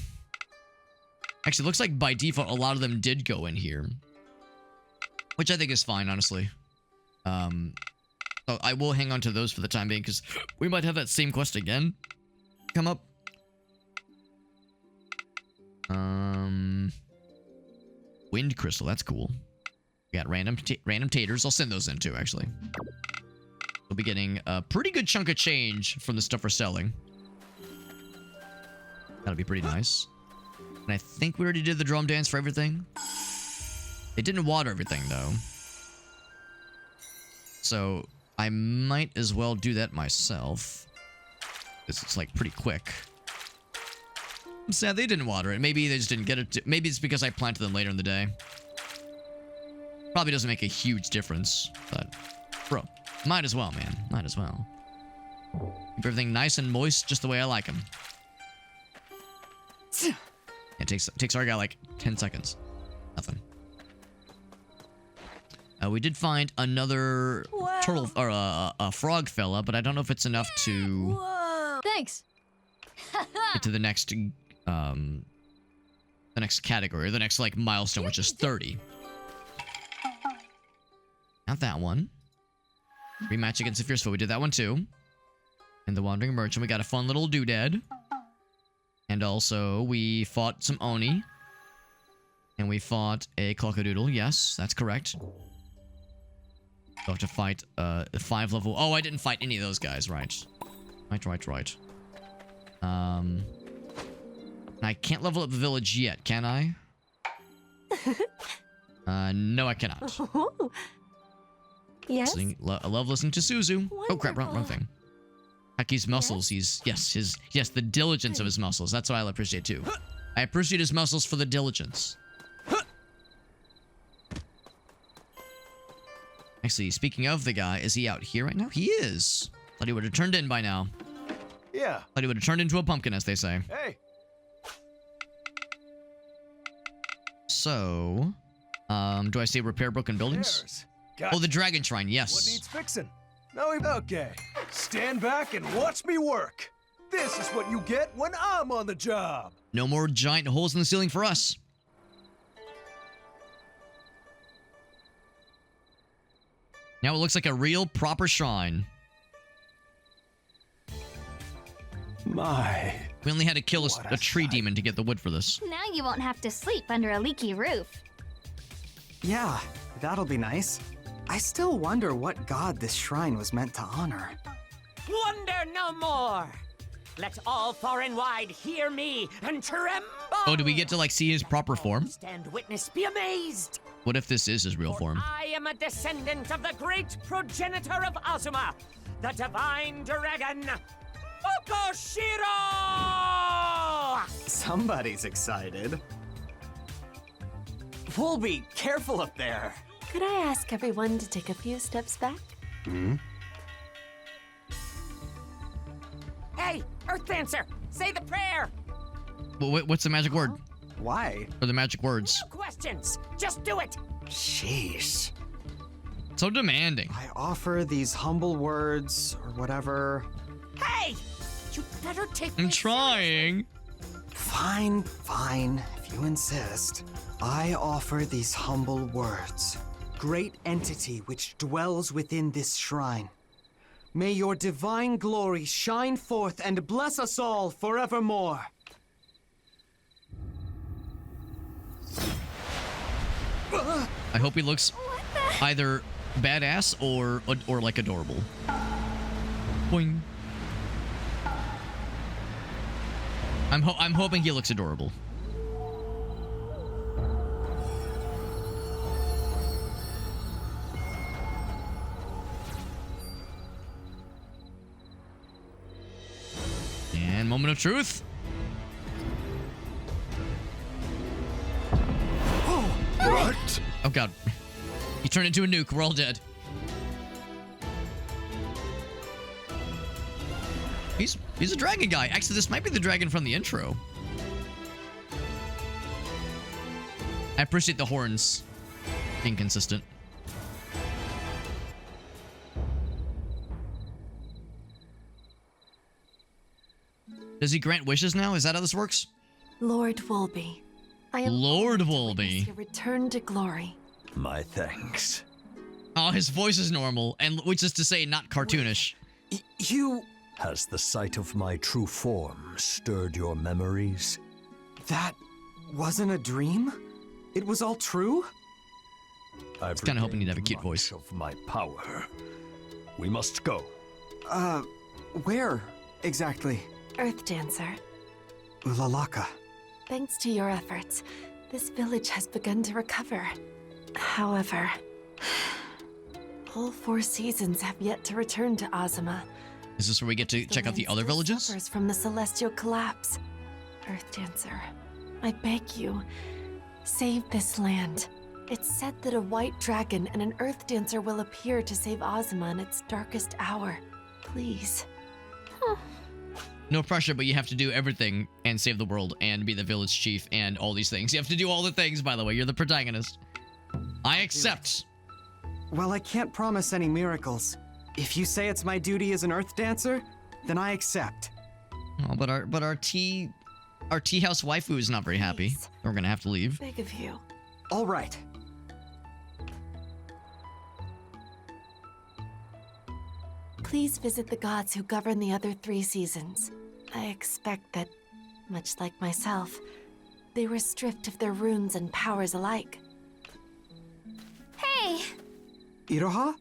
Actually, it looks like by default, a lot of them did go in here. Which I think is fine, honestly. So I will hang on to those for the time being, because we might have that same quest again come up. Wind crystal, that's cool. We got random taters. I'll send those in too, actually. We'll be getting a pretty good chunk of change from the stuff we're selling. That'll be pretty nice. And I think we already did the drum dance for everything. They didn't water everything, though. So I might as well do that myself. Because it's, like, pretty quick. I'm sad they didn't water it. Maybe they just didn't get it. Maybe it's because I planted them later in the day. Probably doesn't make a huge difference. But, bro, might as well, man. Might as well. Keep everything nice and moist just the way I like them. It takes our guy like 10 seconds. Nothing. We did find another turtle or a frog fella, but I don't know if it's enough to Thanks. get to the next category, the next like milestone, which is 30. Not that one. Rematch against the Fierce Foe. We did that one too. And the Wandering Merchant. We got a fun little doodad. And also, we fought some Oni. And we fought a Clockadoodle. Yes, that's correct. We'll have to fight 5 level... Oh, I didn't fight any of those guys, right. Right. I can't level up the village yet, can I? No, I cannot. Yes? I love listening to Suzu. Oh, crap, wrong thing. Haki's muscles, yes, the diligence of his muscles. That's what I appreciate too. I appreciate his muscles for the diligence. Actually, speaking of the guy, is he out here right now? He is. Thought he would have turned in by now. Yeah. Thought he would have turned into a pumpkin, as they say. Hey. So, do I say repair broken buildings? Gotcha. Oh, the dragon shrine, yes. What needs fixing? No, okay. Stand back and watch me work. This is what you get when I'm on the job. No more giant holes in the ceiling for us. Now it looks like a real proper shrine. My. We only had to kill What a a tree sight. demon to get the wood for this. Now you won't have to sleep under a leaky roof. Yeah, that'll be nice. I still wonder what god this shrine was meant to honor. Wonder no more. Let all far and wide hear me and tremble. Oh, do we get to like see his proper form? Stand witness, be amazed. What if this is his real For form? I am a descendant of the great progenitor of Azuma, the divine dragon, Fukushiro! Somebody's excited. Woolby, careful up there. Could I ask everyone to take a few steps back? Hey, Earth Dancer, say the prayer. What's the magic word? Why? Or the magic words? No questions, just do it. Sheesh. So demanding. I offer these humble words, or whatever. Hey, you better take I'm this trying. Fine. Fine, fine, if you insist. I offer these humble words. Great entity which dwells within this shrine. May your divine glory shine forth and bless us all forevermore. I hope he looks either badass or like adorable. Boing. I'm hoping he looks adorable. And moment of truth. What? Oh god. He turned into a nuke. We're all dead. He's a dragon guy. Actually, this might be the dragon from the intro. I appreciate the horns being consistent. Does he grant wishes now? Is that how this works? Lord Woolby, I am Lord honored to Woolby. witness your return to glory. My thanks. Oh, his voice is normal, and which is to say, not cartoonish. You... Has the sight of my true form stirred your memories? That wasn't a dream? It was all true? I was kind of hoping he'd have a cute voice. Of my power. We must go. Where exactly? Earth Dancer, Ulalaka. thanks to your efforts, this village has begun to recover. However, all 4 seasons have yet to return to Azuma. Is this where we get to check out the other land still villages? suffers from the celestial collapse. Earth Dancer, I beg you, save this land. It's said that a white dragon and an Earth Dancer will appear to save Azuma in its darkest hour. Please. No pressure, but you have to do everything and save the world and be the village chief and all these things. You have to do all the things, by the way. You're the protagonist. I accept. Well, I can't promise any miracles. If you say it's my duty as an Earth Dancer, then I accept. Oh, but our tea house waifu is not very happy. Please. We're gonna have to leave. Beg of you. All right. Please visit the gods who govern the other 3 seasons. I expect that, much like myself, they were stripped of their runes and powers alike. Hey, Iroha?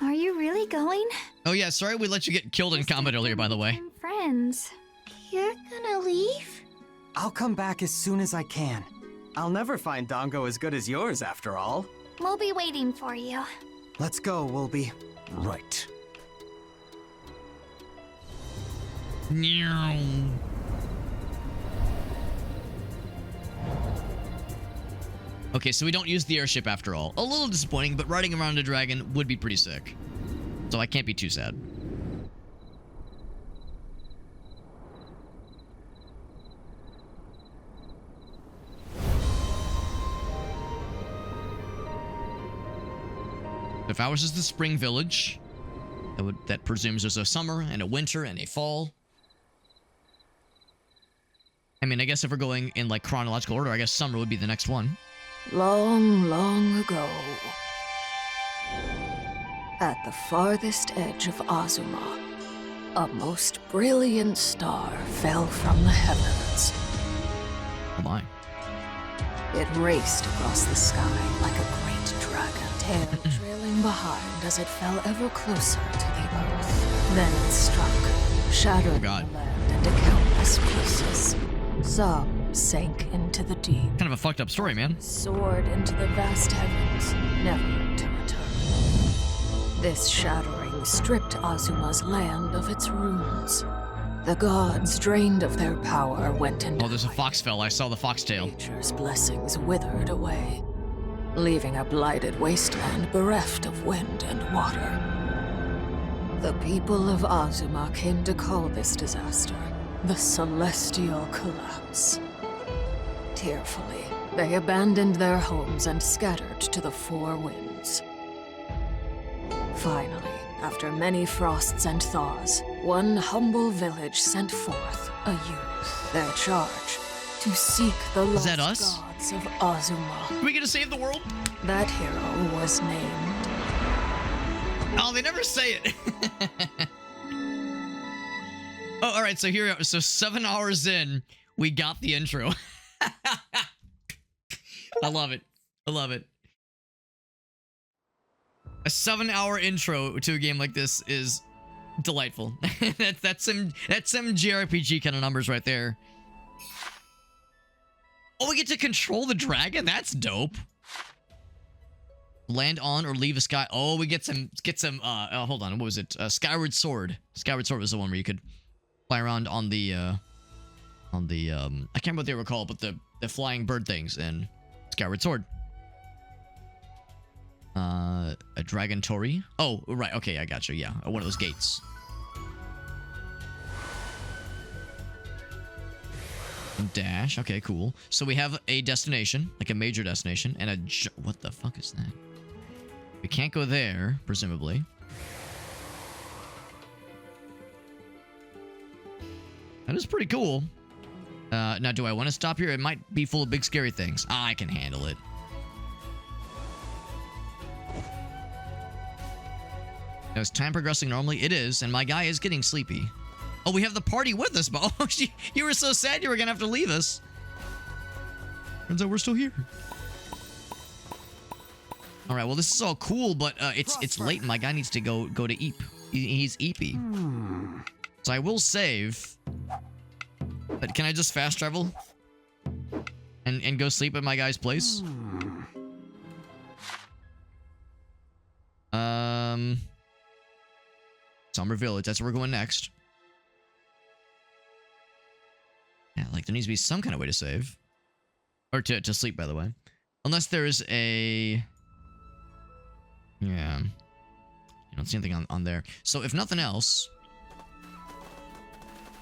are you really going? Oh yeah, sorry we let you get killed in combat earlier, by the way. I'm friends. You're gonna leave? I'll come back as soon as I can. I'll never find Dango as good as yours, after all. We'll be waiting for you. Let's go, Woolby. Right. Meow. Okay, so we don't use the airship after all. A little disappointing, but riding around a dragon would be pretty sick. So I can't be too sad. If ours is the spring village, that presumes there's a summer and a winter and a fall. I mean, I guess if we're going in like chronological order, I guess summer would be the next one. Long, long ago, at the farthest edge of Azuma, a most brilliant star fell from the heavens. Oh my. It raced across the sky like a great dragon, tail trailing behind as it fell ever closer to the earth. Then it struck, shattered the land into countless pieces. Some sank into the deep. Kind of a fucked up story, man. Soared into the vast heavens, never to return. This shattering stripped Azuma's land of its runes. The gods, drained of their power, went into Oh, there's a foxfell. I saw the foxtail. nature's blessings withered away, leaving a blighted wasteland bereft of wind and water. The people of Azuma came to call this disaster the Celestial Collapse. Tearfully, they abandoned their homes and scattered to the 4 winds. Finally, after many frosts and thaws, one humble village sent forth a youth. Their charge, to seek the Is lost that us? gods of Azuma. Are we gonna save the world? That hero was named. Oh, they never say it. Oh, all right. So here we are. So 7 hours in, we got the intro. I love it. I love it. A 7-hour intro to a game like this is delightful. that's some JRPG kind of numbers right there. Oh, we get to control the dragon. That's dope. Land on or leave a sky. Oh, we get some. Hold on. What was it? Skyward Sword. Skyward Sword was the one where you could fly around on the. I can't remember what they were called, but the flying bird things in Skyward Sword. A Dragon Tori. Oh, right. Okay, I got you. Yeah, one of those gates. Dash. Okay, cool. So we have a destination, like a major destination, and what the fuck is that? We can't go there, presumably. That is pretty cool. Now, do I want to stop here? It might be full of big scary things. I can handle it. Now, is time progressing normally? It is, and my guy is getting sleepy. Oh, we have the party with us, but oh, you were so sad you were gonna have to leave us. Turns out we're still here. All right, well, this is all cool, but it's late, and my guy needs to go to eep. He's eepy. So I will save. But can I just fast travel? And go sleep at my guy's place? Summer Village, that's where we're going next. Yeah, like there needs to be some kind of way to save. Or to sleep, by the way. Unless there's a... Yeah. You don't see anything on there. So if nothing else,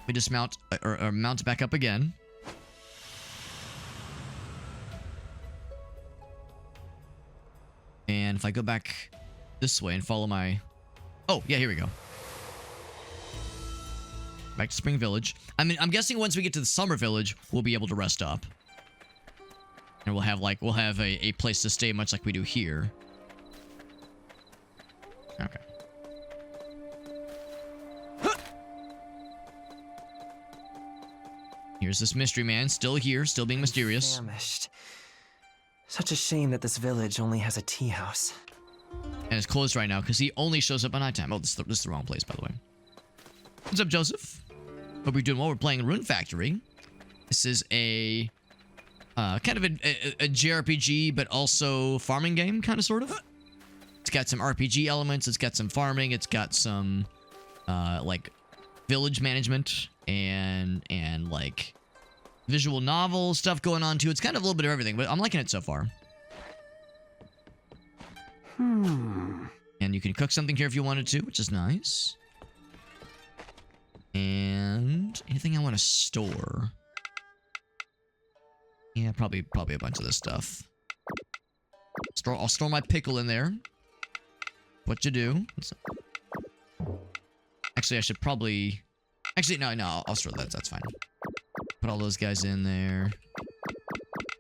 we dismount or mount back up again. And if I go back this way and follow my... Oh, yeah, here we go. Back to Spring Village. I mean, I'm guessing once we get to the Summer Village, we'll be able to rest up. And we'll have a place to stay much like we do here. Okay. Here's this mystery man, still here, still being mysterious. Famished. Such a shame that this village only has a tea house. And it's closed right now because he only shows up at nighttime. Oh, this is the wrong place, by the way. What's up, Joseph? Hope you're doing well. We're playing Rune Factory. This is a kind of a JRPG, but also farming game, kind of, sort of. It's got some RPG elements. It's got some farming. It's got some like village management and like visual novel stuff going on too. It's kind of a little bit of everything, but I'm liking it so far. And you can cook something here if you wanted to, which is nice. And anything I want to store? Yeah, probably a bunch of this stuff. I'll store my pickle in there. What you do? Actually, I should probably... Actually, no, I'll store that. That's fine. Put all those guys in there.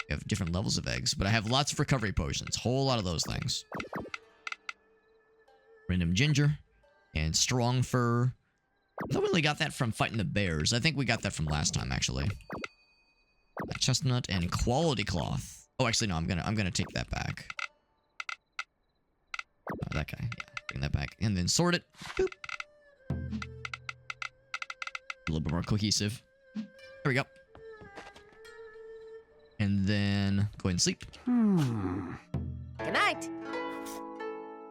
We have different levels of eggs, but I have lots of recovery potions. Whole lot of those things. Random ginger and strong fur. I thought we only got that from fighting the bears. I think we got that from last time, actually. A chestnut and quality cloth. Oh, actually, no. I'm gonna take that back. Oh, that guy. Yeah, bring that back and then sort it. Boop. A little bit more cohesive. There we go. And then go ahead and sleep. Good night.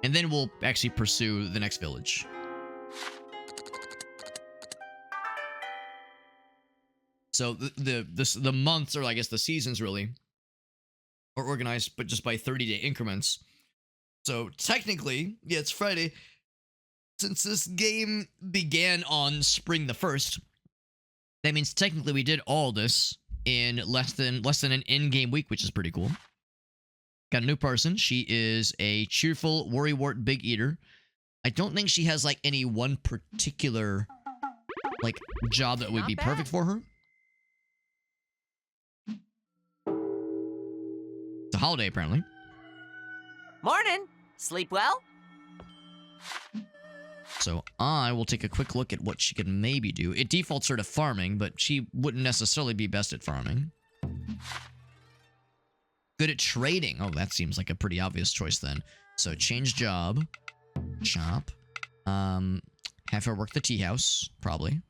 And then we'll actually pursue the next village. So the months, or I guess the seasons really, are organized, but just by 30-day increments. So technically, yeah, it's Friday. Since this game began on spring the 1st, that means technically we did all this in less than an in-game week, which is pretty cool. Got a new person. She is a cheerful worrywart big eater. I don't think she has like any one particular like job that would be perfect for her. holiday, apparently. Morning. Sleep well? So I will take a quick look at what she could maybe do. It defaults her to farming, but she wouldn't necessarily be best at farming. Good at trading. Oh, that seems like a pretty obvious choice then. So change job. Shop. Have her work the tea house, probably.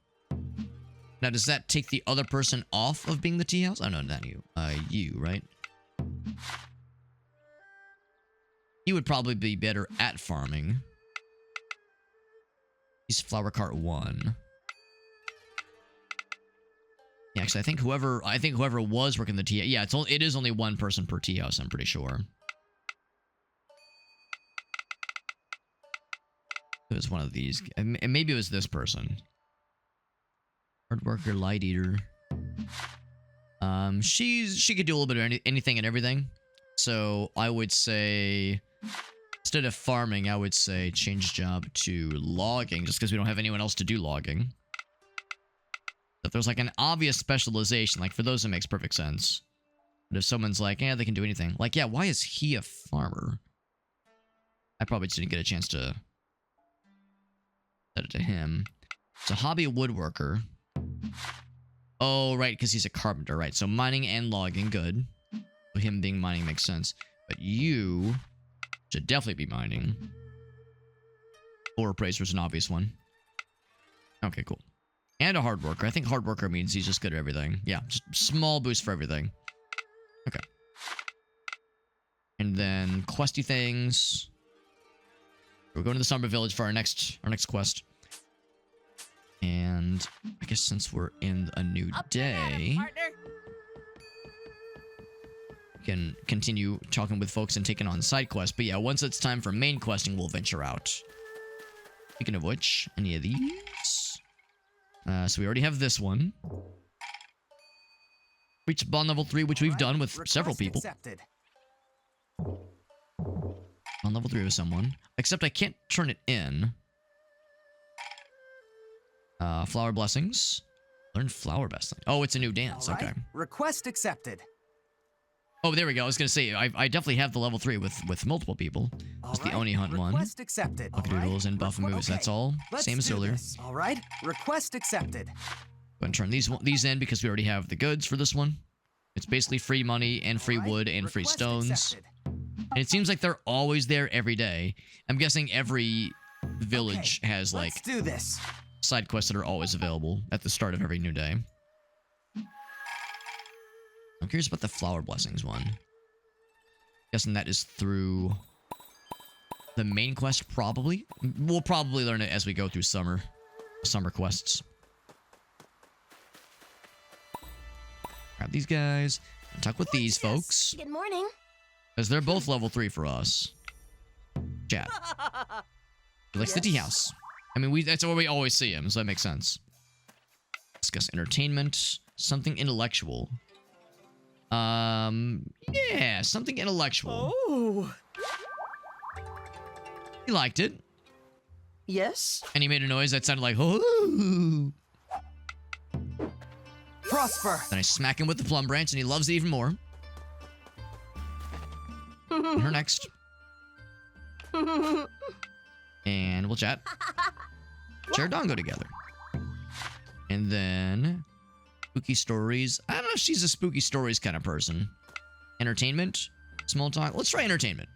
Now, does that take the other person off of being the tea house? Oh, no, not you. You, right? You would probably be better at farming. He's flower cart 1. Yeah, actually, I think whoever was working the tea, yeah, it is only one person per tea house, I'm pretty sure. It was one of these, and maybe it was this person. Hard worker, light eater. She could do a little bit of anything and everything. So I would say, instead of farming, I would say change job to logging, just because we don't have anyone else to do logging. If there's like an obvious specialization, like for those it makes perfect sense. But if someone's like, yeah, they can do anything. Like, yeah, why is he a farmer? I probably just didn't get a chance to set it to him. So hobby woodworker. Oh, right, because he's a carpenter, right? So mining and logging, good. So him being mining makes sense. But you should definitely be mining. Ore appraiser is an obvious one. Okay, cool. And a hard worker. I think hard worker means he's just good at everything. Yeah, just small boost for everything. Okay. And then questy things. We're going to the Summer Village for our next quest. And I guess since we're in a new day, we can continue talking with folks and taking on side quests. But yeah, once it's time for main questing, we'll venture out. Speaking of which, any of these? So we already have this one. Reach bond level 3, which we've done with several people. Accepted. On level 3 with someone. Except I can't turn it in. Flower blessings. Learn flower blessing. Oh, it's a new dance. All right. Okay. Request accepted. Oh, there we go. I was gonna say I definitely have the level 3 with multiple people. It's the Oni Hunt one. Request accepted. Buckadoodles and buff moves. That's all. Same as earlier. All right. Request accepted. Go ahead and turn these in because we already have the goods for this one. It's basically free money and free wood and free stones. Accepted. And it seems like they're always there every day. I'm guessing every village has like Let's do this. side quests that are always available at the start of every new day. I'm curious about the flower blessings one. Guessing that is through the main quest, probably. We'll probably learn it as we go through summer quests. Grab these guys and talk with these folks. Good morning. Because they're both level 3 for us. Chat. He likes the tea house. I mean, that's where we always see him, so that makes sense. Discuss entertainment. Something intellectual. Yeah, something intellectual. Oh. He liked it. Yes? And he made a noise that sounded like, oh. Prosper. Then I smack him with the plum branch, and he loves it even more. And her next. And we'll chat. Share Dongo together. And then spooky stories. I don't know if she's a spooky stories kind of person. Entertainment. Small talk. Let's try entertainment.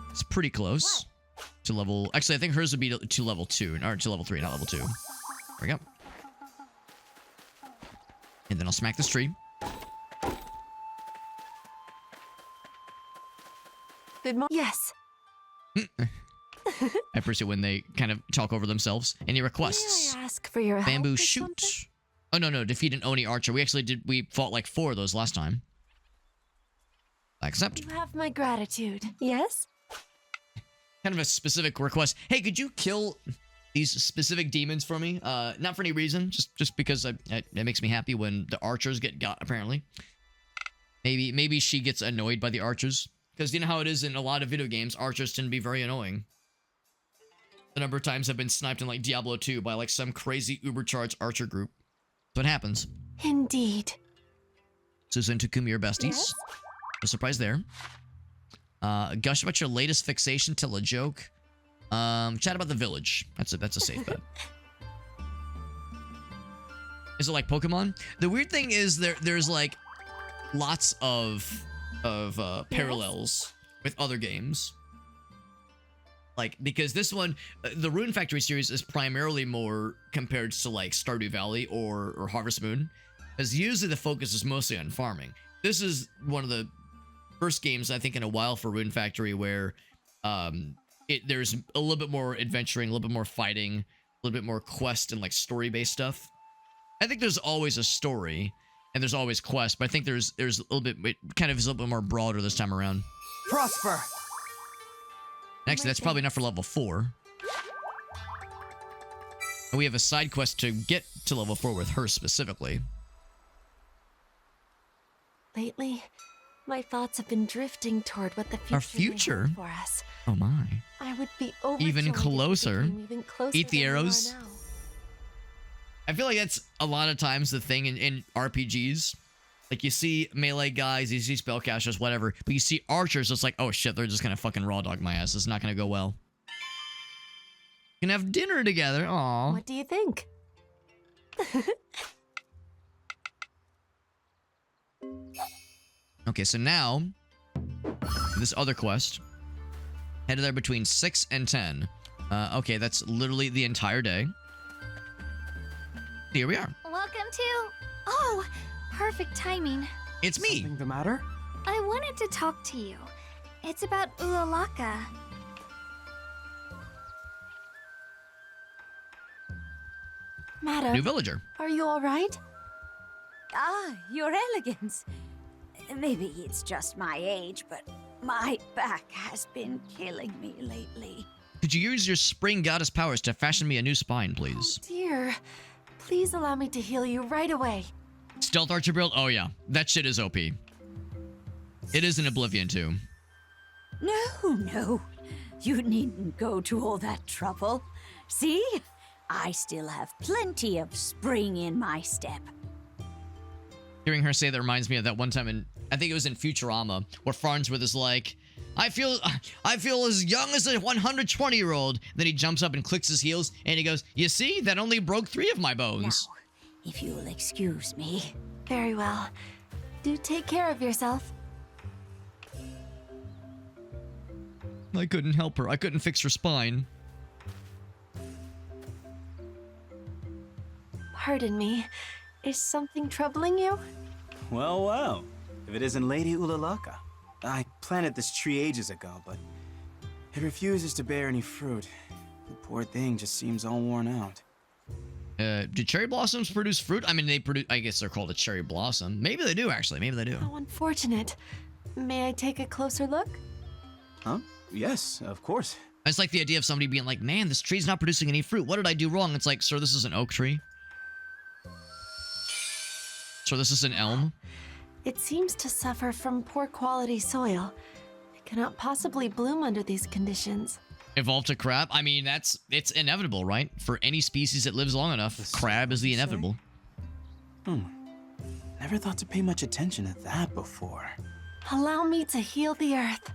It's pretty close to level. Actually, I think hers would be to level 2, or to level 3, not level 2. There we go. And then I'll smack this tree. Good morning. Yes. I appreciate when they kind of talk over themselves. Any requests? May I ask for your help Bamboo with shoot. something? Oh, no. Defeat an Oni archer. We fought like 4 of those last time. Accept. You have my gratitude. Yes? Kind of a specific request. Hey, could you kill these specific demons for me? Not for any reason. Just because it makes me happy when the archers get got, apparently. Maybe she gets annoyed by the archers. Because you know how it is in a lot of video games, archers tend to be very annoying. The number of times I've been sniped in like Diablo 2 by like some crazy ubercharged archer group. That's what happens. Indeed. Susan and Takumi are besties. Yes? No surprise there. Gush about your latest fixation, tell a joke. Chat about the village. That's a safe bet. Is it like Pokemon? The weird thing is there's like lots of parallels with other games. Like, because this one, the Rune Factory series is primarily more compared to like Stardew Valley or Harvest Moon, because usually the focus is mostly on farming. This is one of the first games I think in a while for Rune Factory where there's a little bit more adventuring, a little bit more fighting, a little bit more quest and like story-based stuff. I think there's always a story and there's always quest, but I think there's a little bit, it kind of is a little bit more broader this time around. Prosper! Actually, that's probably enough for level 4. And we have a side quest to get to level 4 with her specifically. Lately, my thoughts have been drifting toward what the future, Our future? may hold for us. Oh my. I would be overjoyed Even if we closer. became even closer Eat the than we are arrows. now. I feel like that's a lot of times the thing in RPGs. Like, you see melee guys, you see spellcasters, whatever, but you see archers, it's like, oh shit, they're just gonna fucking raw dog my ass. It's not gonna go well. You can have dinner together. Aw. What do you think? Okay, so now, this other quest. Headed there between 6 and 10. Okay, that's literally the entire day. Here we are. Welcome to... Oh, perfect timing. It's me. Something the matter? I wanted to talk to you. It's about Ulalaka. Madam, New villager. are you all right? Ah, Your Elegance. Maybe it's just my age, but my back has been killing me lately. Could you use your spring goddess powers to fashion me a new spine, please? Oh dear. Please allow me to heal you right away. Stealth archer build? Oh yeah, that shit is OP. It is in Oblivion too. No. You needn't go to all that trouble. See? I still have plenty of spring in my step. Hearing her say that reminds me of that one time in, I think it was in Futurama, where Farnsworth is like, I feel as young as a 120-year-old. Then he jumps up and clicks his heels, and he goes, you see, that only broke 3 of my bones. Now, if you'll excuse me. Very well. Do take care of yourself. I couldn't help her. I couldn't fix her spine. Pardon me. Is something troubling you? Well. If it isn't Lady Ulalaka. I planted this tree ages ago, but it refuses to bear any fruit. The poor thing just seems all worn out. Do cherry blossoms produce fruit? I mean, they produce, I guess they're called a cherry blossom. Maybe they do, actually. Maybe they do. How unfortunate. May I take a closer look? Huh? Yes, of course. It's like the idea of somebody being like, man, this tree's not producing any fruit. What did I do wrong? It's like, sir, this is an oak tree. Sir, this is an elm. It seems to suffer from poor quality soil. It cannot possibly bloom under these conditions. Evolved to crab? I mean, it's inevitable, right? For any species that lives long enough, crab is the inevitable. Never thought to pay much attention to that before. Allow me to heal the earth.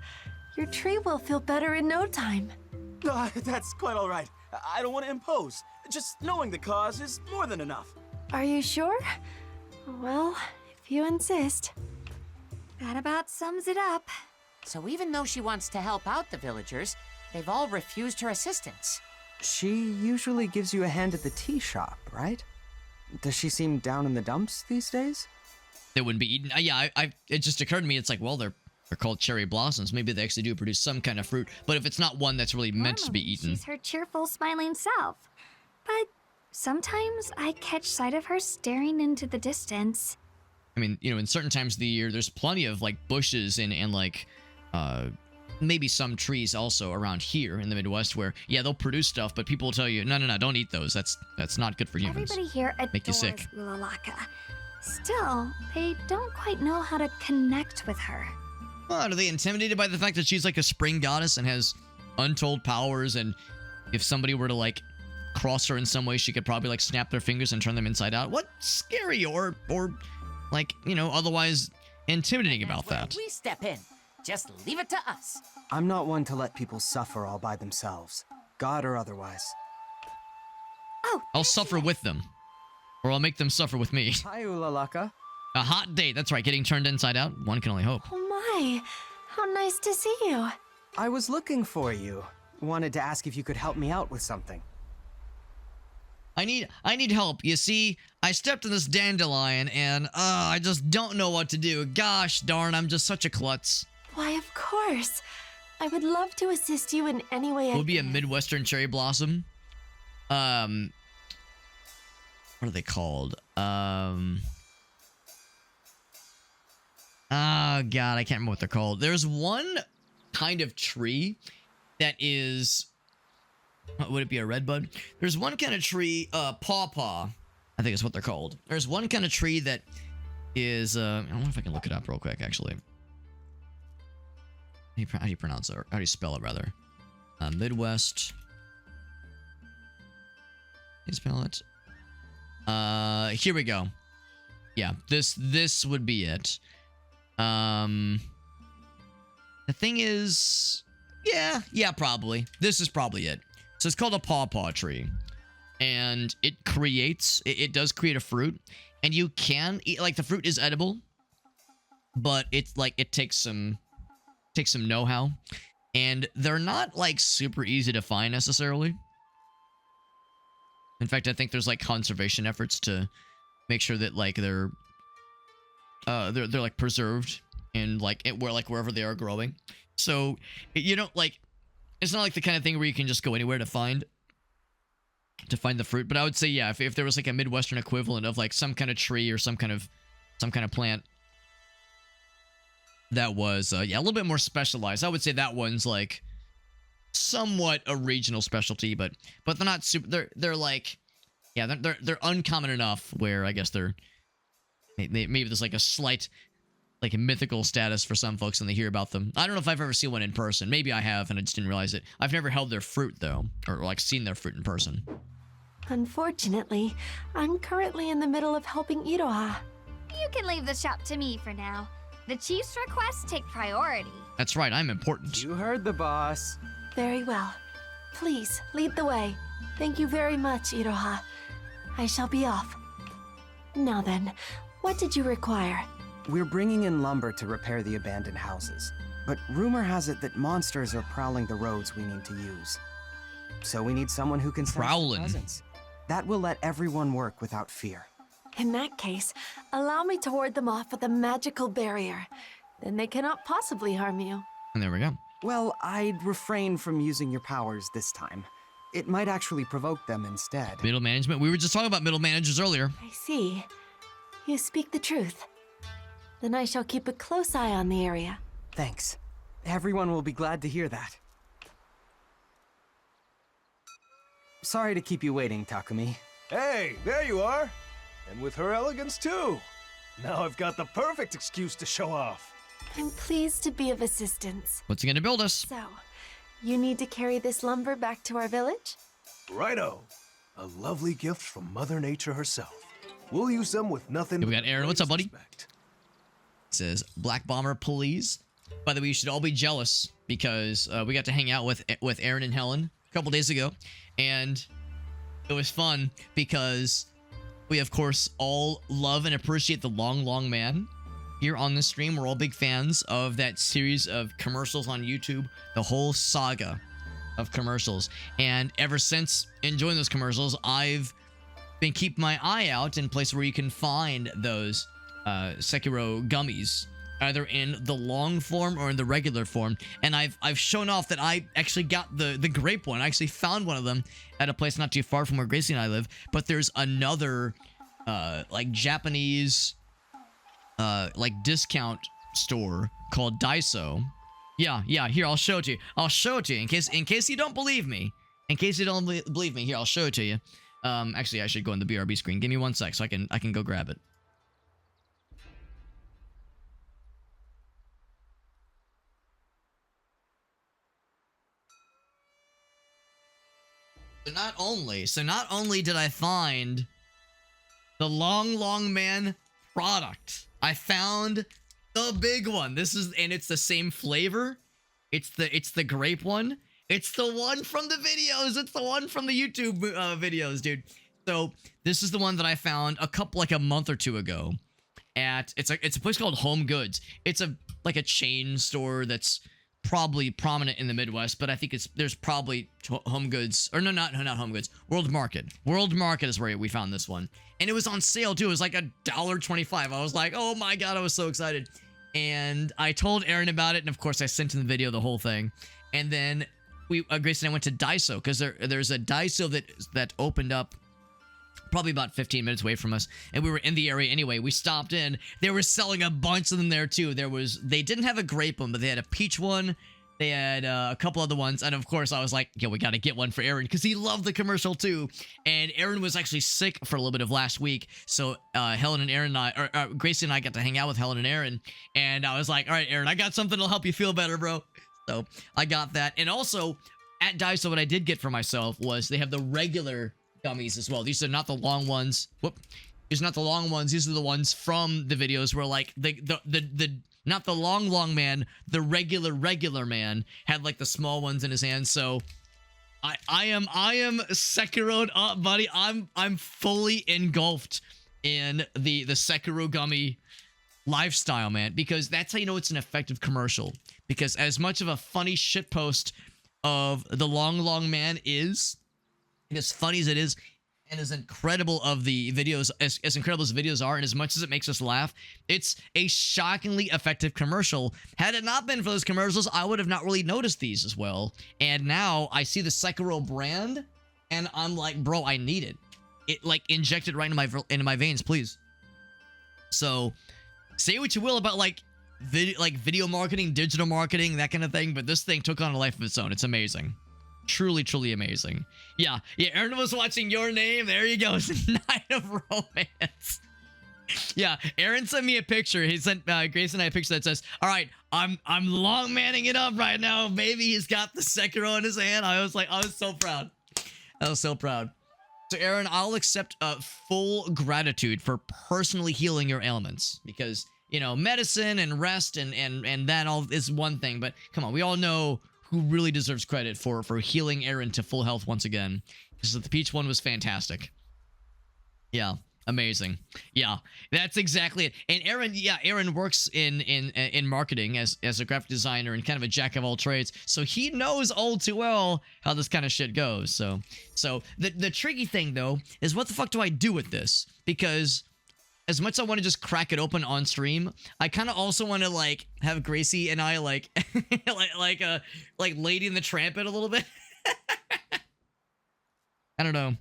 Your tree will feel better in no time. That's quite all right. I don't want to impose. Just knowing the cause is more than enough. Are you sure? Well, if you insist. That about sums it up. So even though she wants to help out the villagers, they've all refused her assistance. She usually gives you a hand at the tea shop, right? Does she seem down in the dumps these days? They wouldn't be eaten. Yeah, it just occurred to me, it's like, well, they're called cherry blossoms. Maybe they actually do produce some kind of fruit, but if it's not one that's really meant to be eaten. She's her cheerful, smiling self. But sometimes I catch sight of her staring into the distance. I mean, you know, in certain times of the year, there's plenty of like bushes and like maybe some trees also around here in the Midwest where, yeah, they'll produce stuff, but people will tell you, no, don't eat those. That's not good for humans. Everybody here Make you adores sick. Ulalaka. Still, they don't quite know how to connect with her. What, are they intimidated by the fact that she's like a spring goddess and has untold powers, and if somebody were to like cross her in some way, she could probably like snap their fingers and turn them inside out. What's scary or like, you know, otherwise intimidating about that? We step in. Just leave it to us. I'm not one to let people suffer all by themselves, God or otherwise. Oh, I'll suffer with them. Or I'll make them suffer with me. Hi, Ulalaka. A hot date, that's right, getting turned inside out. One can only hope. Oh my, how nice to see you. I was looking for you. Wanted to ask if you could help me out with something. I need help. You see, I stepped in this dandelion and I just don't know what to do. Gosh darn, I'm just such a klutz. Why, of course. I would love to assist you in any way I Would be a can. Midwestern cherry blossom. What are they called? Oh god, I can't remember what they're called. There's one kind of tree that is, would it be a redbud? There's one kind of tree, pawpaw, I think is what they're called. There's one kind of tree that is, I don't know if I can look it up real quick, actually. How do you pronounce it? Or how do you spell it, rather? Midwest. How do you spell it? Here we go. Yeah, this would be it. The thing is, yeah, probably. This is probably it. So it's called a pawpaw tree. And it creates, it does create a fruit. And you can eat, like, the fruit is edible. But it's like, it takes some know-how. And they're not, like, super easy to find necessarily. In fact, I think there's, like, conservation efforts to make sure that, like, they're like preserved and like wherever they are growing. So you don't like, it's not like the kind of thing where you can just go anywhere to find the fruit. But I would say, yeah, if there was like a Midwestern equivalent of like some kind of tree or some kind of plant that was yeah, a little bit more specialized, I would say that one's like somewhat a regional specialty, but they're not super, they're like, yeah, they're uncommon enough where I guess maybe there's like a slight like a mythical status for some folks when they hear about them. I don't know if I've ever seen one in person. Maybe I have and I just didn't realize it. I've never held their fruit though, or like seen their fruit in person. Unfortunately, I'm currently in the middle of helping Iroha. You can leave the shop to me for now. The chief's requests take priority. That's right, I'm important. You heard the boss. Very well. Please, lead the way. Thank you very much, Iroha. I shall be off. Now then, what did you require? We're bringing in lumber to repair the abandoned houses. But rumor has it that monsters are prowling the roads we need to use. So we need someone who can sense their presence. That will let everyone work without fear. In that case, allow me to ward them off with a magical barrier. Then they cannot possibly harm you. And there we go. Well, I'd refrain from using your powers this time. It might actually provoke them instead. Middle management? We were just talking about middle managers earlier. I see. You speak the truth. Then I shall keep a close eye on the area. Thanks. Everyone will be glad to hear that. Sorry to keep you waiting, Takumi. Hey, there you are! And with her elegance, too! Now I've got the perfect excuse to show off. I'm pleased to be of assistance. What's he gonna build us? So, you need to carry this lumber back to our village? Righto! A lovely gift from Mother Nature herself. We'll use them with nothing. Here we got Aaron. What's up, buddy? Respect. It says, Black Bomber, please. By the way, you should all be jealous because we got to hang out with Aaron and Helen a couple days ago. And it was fun because we, of course, all love and appreciate the Long Long Man. Here on the stream, we're all big fans of that series of commercials on YouTube, the whole saga of commercials. And ever since enjoying those commercials, I've been keeping my eye out in places where you can find those Sekiro gummies, either in the long form or in the regular form. And I've shown off that I actually got the grape one. I actually found one of them at a place not too far from where Gracie and I live. But there's another like Japanese like discount store called Daiso. Yeah, here, I'll show it to you. I'll show it to you in case you don't believe me. In case you don't believe me, here, I'll show it to you. Actually, I should go in the BRB screen. Give me 1 sec so I can go grab it. So not only did I find the Long Man product, I found the big one. And it's the same flavor. It's the grape one. It's the one from the videos. It's the one from the YouTube videos, dude. So this is the one that I found a month or two ago at it's a place called Home Goods. It's a chain store that's probably prominent in the Midwest, but I think there's probably Home Goods, or not Home Goods, World Market. World Market is where we found this one, and it was on sale too. It was like $1.25. I was like, oh my god, I was so excited, and I told Aaron about it, and of course I sent him the video, the whole thing, and then Grace and I went to Daiso because there's a Daiso that opened up probably about 15 minutes away from us, and we were in the area anyway. We stopped in. They were selling a bunch of them there too. They didn't have a grape one, but they had a peach one. They had a couple other ones, and of course I was like, yeah, we got to get one for Aaron because he loved the commercial too. And Aaron was actually sick for a little bit of last week, so Helen and Aaron and I, Gracie and I got to hang out with Helen and Aaron, and I was like, all right, Aaron, I got something that'll help you feel better, bro. So I got that, and also at Daiso, what I did get for myself was they have the regular gummies as well. These are not the long ones. These are not the long ones. These are the ones from the videos where like the not the long man, the regular man had like the small ones in his hand. So I am Sekiro'd up, buddy. I'm fully engulfed in the Sekiro gummy lifestyle, man, because that's how you know it's an effective commercial. Because as much of a funny shitpost of the long man is, and as funny as it is, and as incredible of the videos, as incredible as the videos are, and as much as it makes us laugh, it's a shockingly effective commercial. Had it not been for those commercials, I would have not really noticed these as well. And now I see the Sekiro brand, and I'm like, bro, I need it. It like injected right into my veins, please. So say what you will about like video marketing, digital marketing, that kind of thing, but this thing took on a life of its own. It's amazing. Truly amazing. Yeah, Aaron was watching Your Name. There you go. It's Night of Romance. Yeah, Aaron sent me a picture. He sent Grace and I a picture that says, all right, I'm long manning it up right now, baby. He's got the Sekiro in his hand. I was so proud. I was so proud. So Aaron, I'll accept full gratitude for personally healing your ailments, because you know, medicine and rest and that all is one thing, but come on, we all know who really deserves credit for healing Aaron to full health once again. Because the peach one was fantastic. Yeah, amazing. Yeah, that's exactly it. And Aaron works in marketing as a graphic designer and kind of a jack of all trades. So he knows all too well how this kind of shit goes. So the tricky thing though is, what the fuck do I do with this? Because as much as I want to just crack it open on stream, I kind of also want to like have Gracie and I like like Lady in the Tramp it a little bit. I don't know.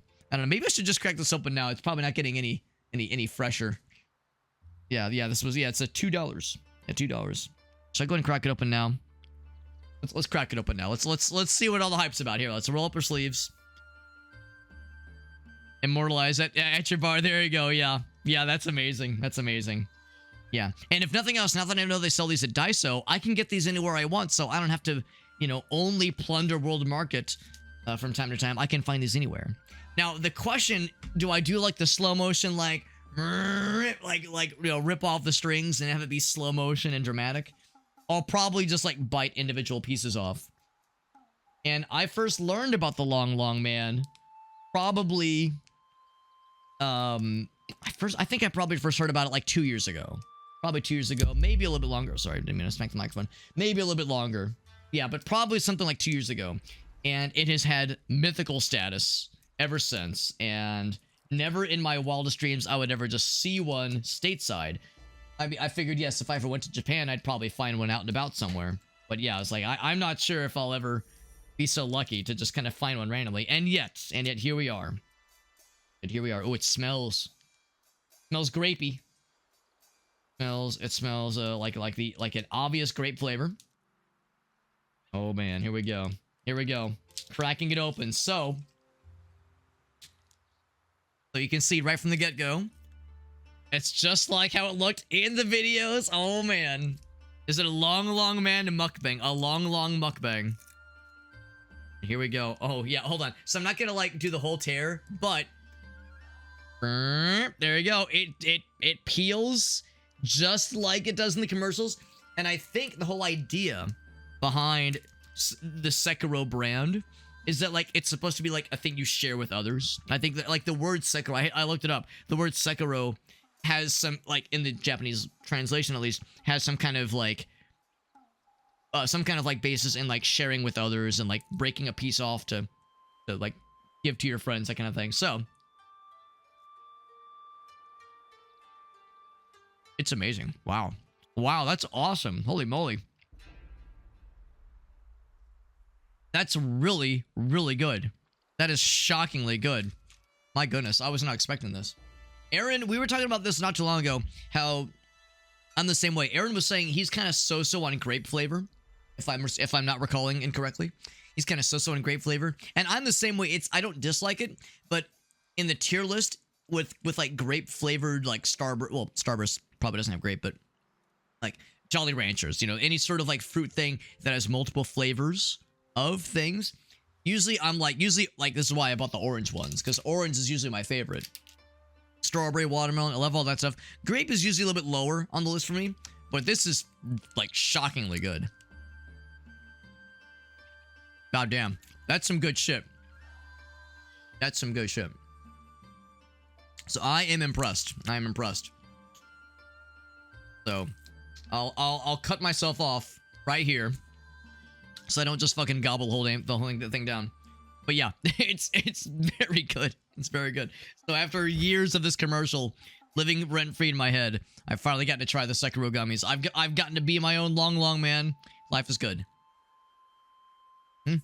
Maybe I should just crack this open now. It's probably not getting any fresher. Yeah. It's a $2. Yeah, $2. Should I go ahead and crack it open now? Let's crack it open now. Let's see what all the hype's about here. Let's roll up our sleeves. Immortalize it at your bar. There you go. Yeah, that's amazing. That's amazing. Yeah, and if nothing else, now that I know they sell these at Daiso, I can get these anywhere I want, so I don't have to, you know, only plunder World Market from time to time. I can find these anywhere. Now, the question, do I do like the slow motion, like you know, rip off the strings and have it be slow motion and dramatic? I'll probably just like bite individual pieces off. And I first learned about the long man probably I think I probably first heard about it like 2 years ago. Probably 2 years ago, maybe a little bit longer. Sorry, I didn't mean to smack the microphone. Maybe a little bit longer. Yeah, but probably something like 2 years ago. And it has had mythical status ever since. And never in my wildest dreams I would ever just see one stateside. I mean, I figured, yes, if I ever went to Japan, I'd probably find one out and about somewhere. But yeah, it's like, I'm not sure if I'll ever be so lucky to just kind of find one randomly. And yet here we are. And here we are. Oh, it smells grapey. It smells like an obvious grape flavor. Oh man, here we go. Cracking it open. So you can see right from the get-go, it's just like how it looked in the videos. Oh man. Is it a long man mukbang? A long mukbang. Here we go. Oh, yeah, hold on. So I'm not gonna, like, do the whole tear, but... There you go. It peels just like it does in the commercials. And I think the whole idea behind the Sekiro brand is that, like, it's supposed to be, like, a thing you share with others. I think that, like, the word Sekiro, I looked it up. The word Sekiro has some, like, in the Japanese translation at least, has some kind of, like, basis in, like, sharing with others and, like, breaking a piece off to like, give to your friends, that kind of thing. So, it's amazing. Wow. Wow, that's awesome. Holy moly. That's really, really good. That is shockingly good. My goodness, I was not expecting this. Aaron, we were talking about this not too long ago, how I'm the same way. Aaron was saying he's kind of so-so on grape flavor, if I'm not recalling incorrectly. He's kind of so-so on grape flavor. And I'm the same way. I don't dislike it, but in the tier list with like grape flavored like Starburst, well, Starburst probably doesn't have grape, but like Jolly Ranchers, you know, any sort of like fruit thing that has multiple flavors of things. Usually this is why I bought the orange ones, because orange is usually my favorite. Strawberry, watermelon, I love all that stuff. Grape is usually a little bit lower on the list for me, but this is like shockingly good. God damn. That's some good shit. That's some good shit. So I am impressed. I am impressed. So I'll cut myself off right here, so I don't just fucking gobble the whole thing down. But yeah, it's very good. It's very good. So after years of this commercial living rent-free in my head, I finally got to try the Sekiro gummies. I've gotten to be my own long man. Life is good. The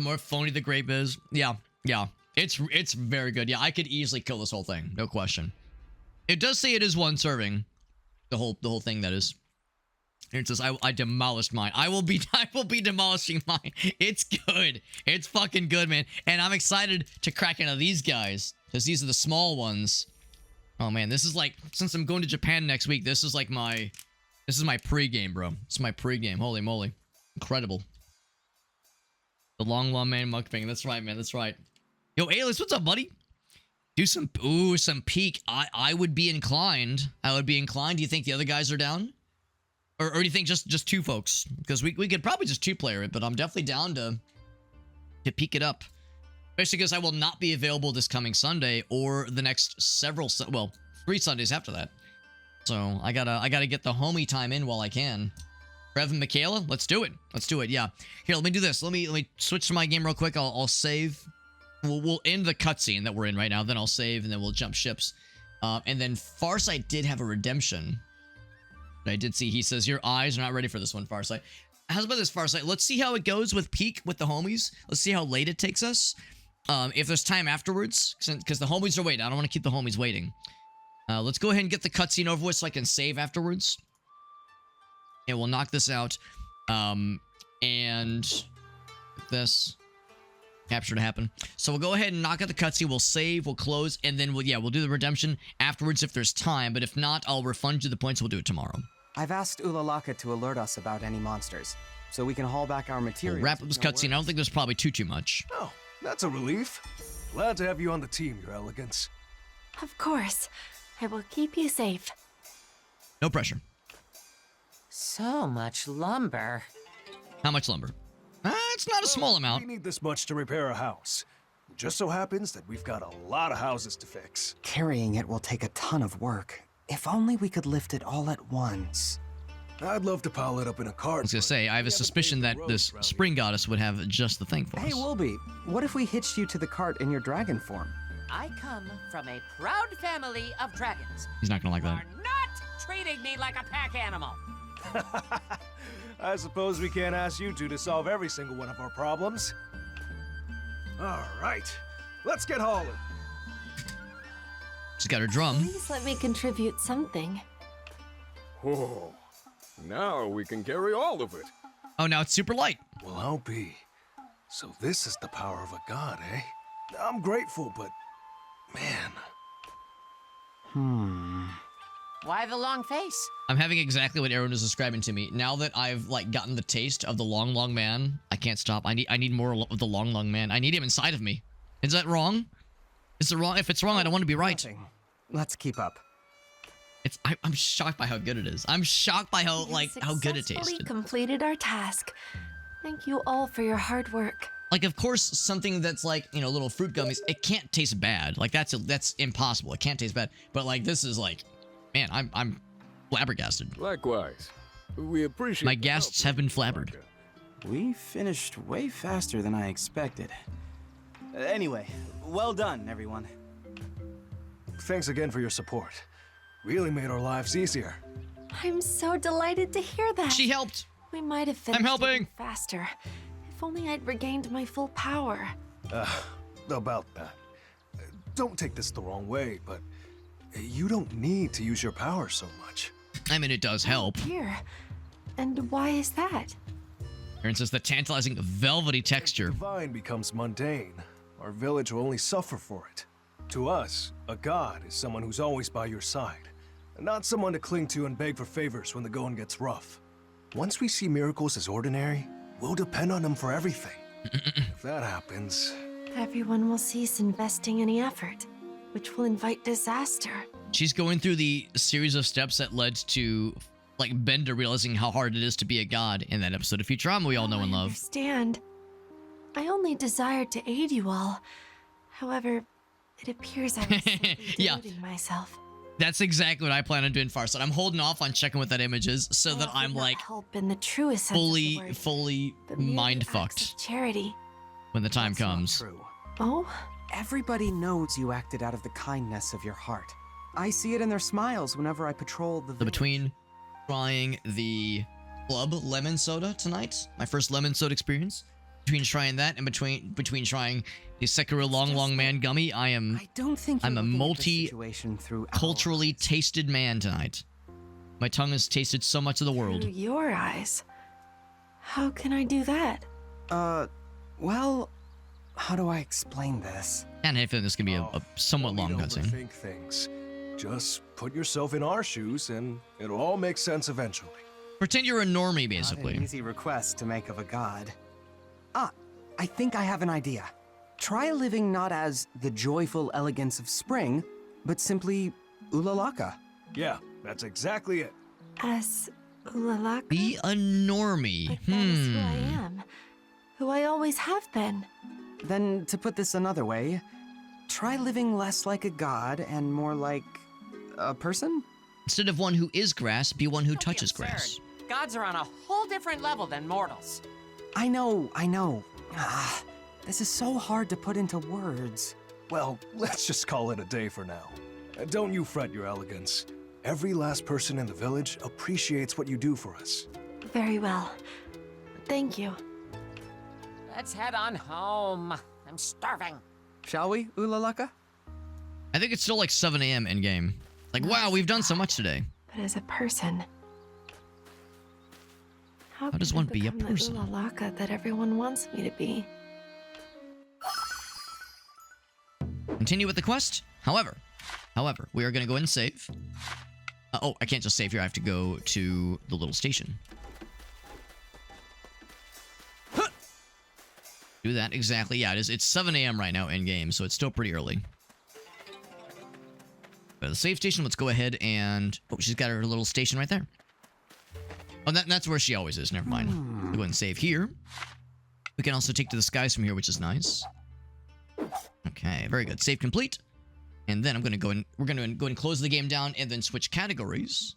more phony the grape is, yeah, it's very good. Yeah, I could easily kill this whole thing, no question. It does say it is one serving, the whole thing that is. It says I demolished mine. I will be demolishing mine. It's good. It's fucking good, man. And I'm excited to crack into these guys, because these are the small ones. Oh man, this is like, since I'm going to Japan next week, this is like this is my pregame, bro. It's my pregame. Holy moly. Incredible. The long man mukbang. That's right, man. That's right. Yo, Alias, what's up, buddy? Do some peak. I would be inclined. I would be inclined. Do you think the other guys are down? Or do you think just two folks? Because we could probably just two-player it, but I'm definitely down to peak it up. Especially because I will not be available this coming Sunday or the next 3 Sundays after that. So I gotta get the homie time in while I can. Rev and Michaela, let's do it. Let's do it. Yeah. Here, let me do this. Let me switch to my game real quick. I'll save. We'll end the cutscene that we're in right now. Then I'll save, and then we'll jump ships. And then Farsight did have a redemption. I did see. He says your eyes are not ready for this one, Farsight. How's about this, Farsight? Let's see how it goes with Peak with the homies. Let's see how late it takes us. If there's time afterwards, because the homies are waiting. I don't want to keep the homies waiting. Let's go ahead and get the cutscene over with so I can save afterwards. And we'll knock this out. And this capture to happen. So we'll go ahead and knock out the cutscene. We'll save, we'll close, and then we'll do the redemption afterwards if there's time. But if not, I'll refund you the points. We'll do it tomorrow. I've asked Ulalaka to alert us about any monsters, so we can haul back our materials. We'll wrap up this cutscene. I don't think there's probably too much. Oh, that's a relief. Glad to have you on the team, Your Elegance. Of course. I will keep you safe. No pressure. So much lumber. How much lumber? It's not a small amount. We need this much to repair a house. Just so happens that we've got a lot of houses to fix. Carrying it will take a ton of work. If only we could lift it all at once. I'd love to pile it up in a cart. I was gonna say, I have a suspicion that this spring goddess would have just the thing for us. Hey, Woolby, what if we hitched you to the cart in your dragon form? I come from a proud family of dragons. He's not gonna like that. You are not treating me like a pack animal. I suppose we can't ask you two to solve every single one of our problems. All right, let's get hauling. She's got her drum. Please let me contribute something. Oh, now we can carry all of it. Oh, now it's super light. Well, I'll be. So this is the power of a god, eh? I'm grateful, but man. Why the long face? I'm having exactly what Aaron is describing to me. Now that I've like gotten the taste of the long man, I can't stop. I need more of the long man. I need him inside of me. Is that wrong? Is it wrong? If it's wrong, I don't want to be right. Nothing. Let's keep up. I'm shocked by how good it is. I'm shocked by how how good it Successfully tasted. completed our task. Thank you all for your hard work. Like, of course, something that's like, you know, little fruit gummies, it can't taste bad. Like, that's impossible. It can't taste bad. But like, this is like, man, I'm flabbergasted. Likewise. We appreciate My guests have been flabbered. We finished way faster than I expected. Anyway, well done, everyone. Thanks again for your support. Really made our lives easier. I'm so delighted to hear that. She helped. We might have finished I'm helping. even faster. If only I'd regained my full power. About that. Don't take this the wrong way, but you don't need to use your power so much. I mean, it does help. Here. And why is that? Aaron says the tantalizing velvety texture. If the divine becomes mundane, our village will only suffer for it. To us, a god is someone who's always by your side, and not someone to cling to and beg for favors when the going gets rough. Once we see miracles as ordinary, we'll depend on them for everything. If that happens... Everyone will cease investing any effort, which will invite disaster. She's going through the series of steps that led to, like, Bender realizing how hard it is to be a god in that episode of Futurama we all know and I love. understand. I only desired to aid you all. However, it appears I was simply Yeah. deluding myself. That's exactly what I plan on doing, Farside. I'm holding off on checking what that image is so that I'm, like, Help in the truest sense of the word, fully but merely mind acts fucked of charity. when the time That's not comes. true. Oh? Everybody knows you acted out of the kindness of your heart. I see it in their smiles whenever I patrol the So village. between trying the club lemon soda tonight, my first lemon soda experience, between trying that and between trying the Sekiro Long Man gummy, I don't think I'm a you're looking at the situation through our culturally eyes. tasted man tonight. My tongue has tasted so much of the world. Through your eyes. How can I do that? Well, how do I explain this? And I feel this can be a somewhat long cutscene. Overthink things. Just put yourself in our shoes, and it'll all make sense eventually. Pretend you're a normie, Not an basically. easy request to make of a god. I think I have an idea. Try living not as the joyful elegance of spring, but simply Ulalaka. Yeah, that's exactly it. As Ulalaka? Be a normie. But that is who I am. Who I always have been. Then, to put this another way, try living less like a god and more like a person? Instead of one who is grass, be one who Don't be touches absurd. grass. Gods are on a whole different level than mortals. I know. This is so hard to put into words. Well, let's just call it a day for now. Don't you fret your elegance. Every last person in the village appreciates what you do for us. Very well. Thank you. Let's head on home. I'm starving. Shall we, Ulalaka? I think it's still like 7 a.m. in game. Like, wow, we've done so much today. But as a person... How does can I one be a become person? The Ulalaka that everyone wants me to be. Continue with the quest. However, we are going to go ahead and save. Oh, I can't just save here. I have to go to the little station. Do that, exactly. Yeah, it's 7 a.m. right now in game, so it's still pretty early. The save station, let's go ahead and... Oh, she's got her little station right there. Oh, that's where she always is. Never mind. We'll go ahead and save here. We can also take to the skies from here, which is nice. Okay, very good. Save complete. And then I'm going to go and we're going to go and close the game down and then switch categories.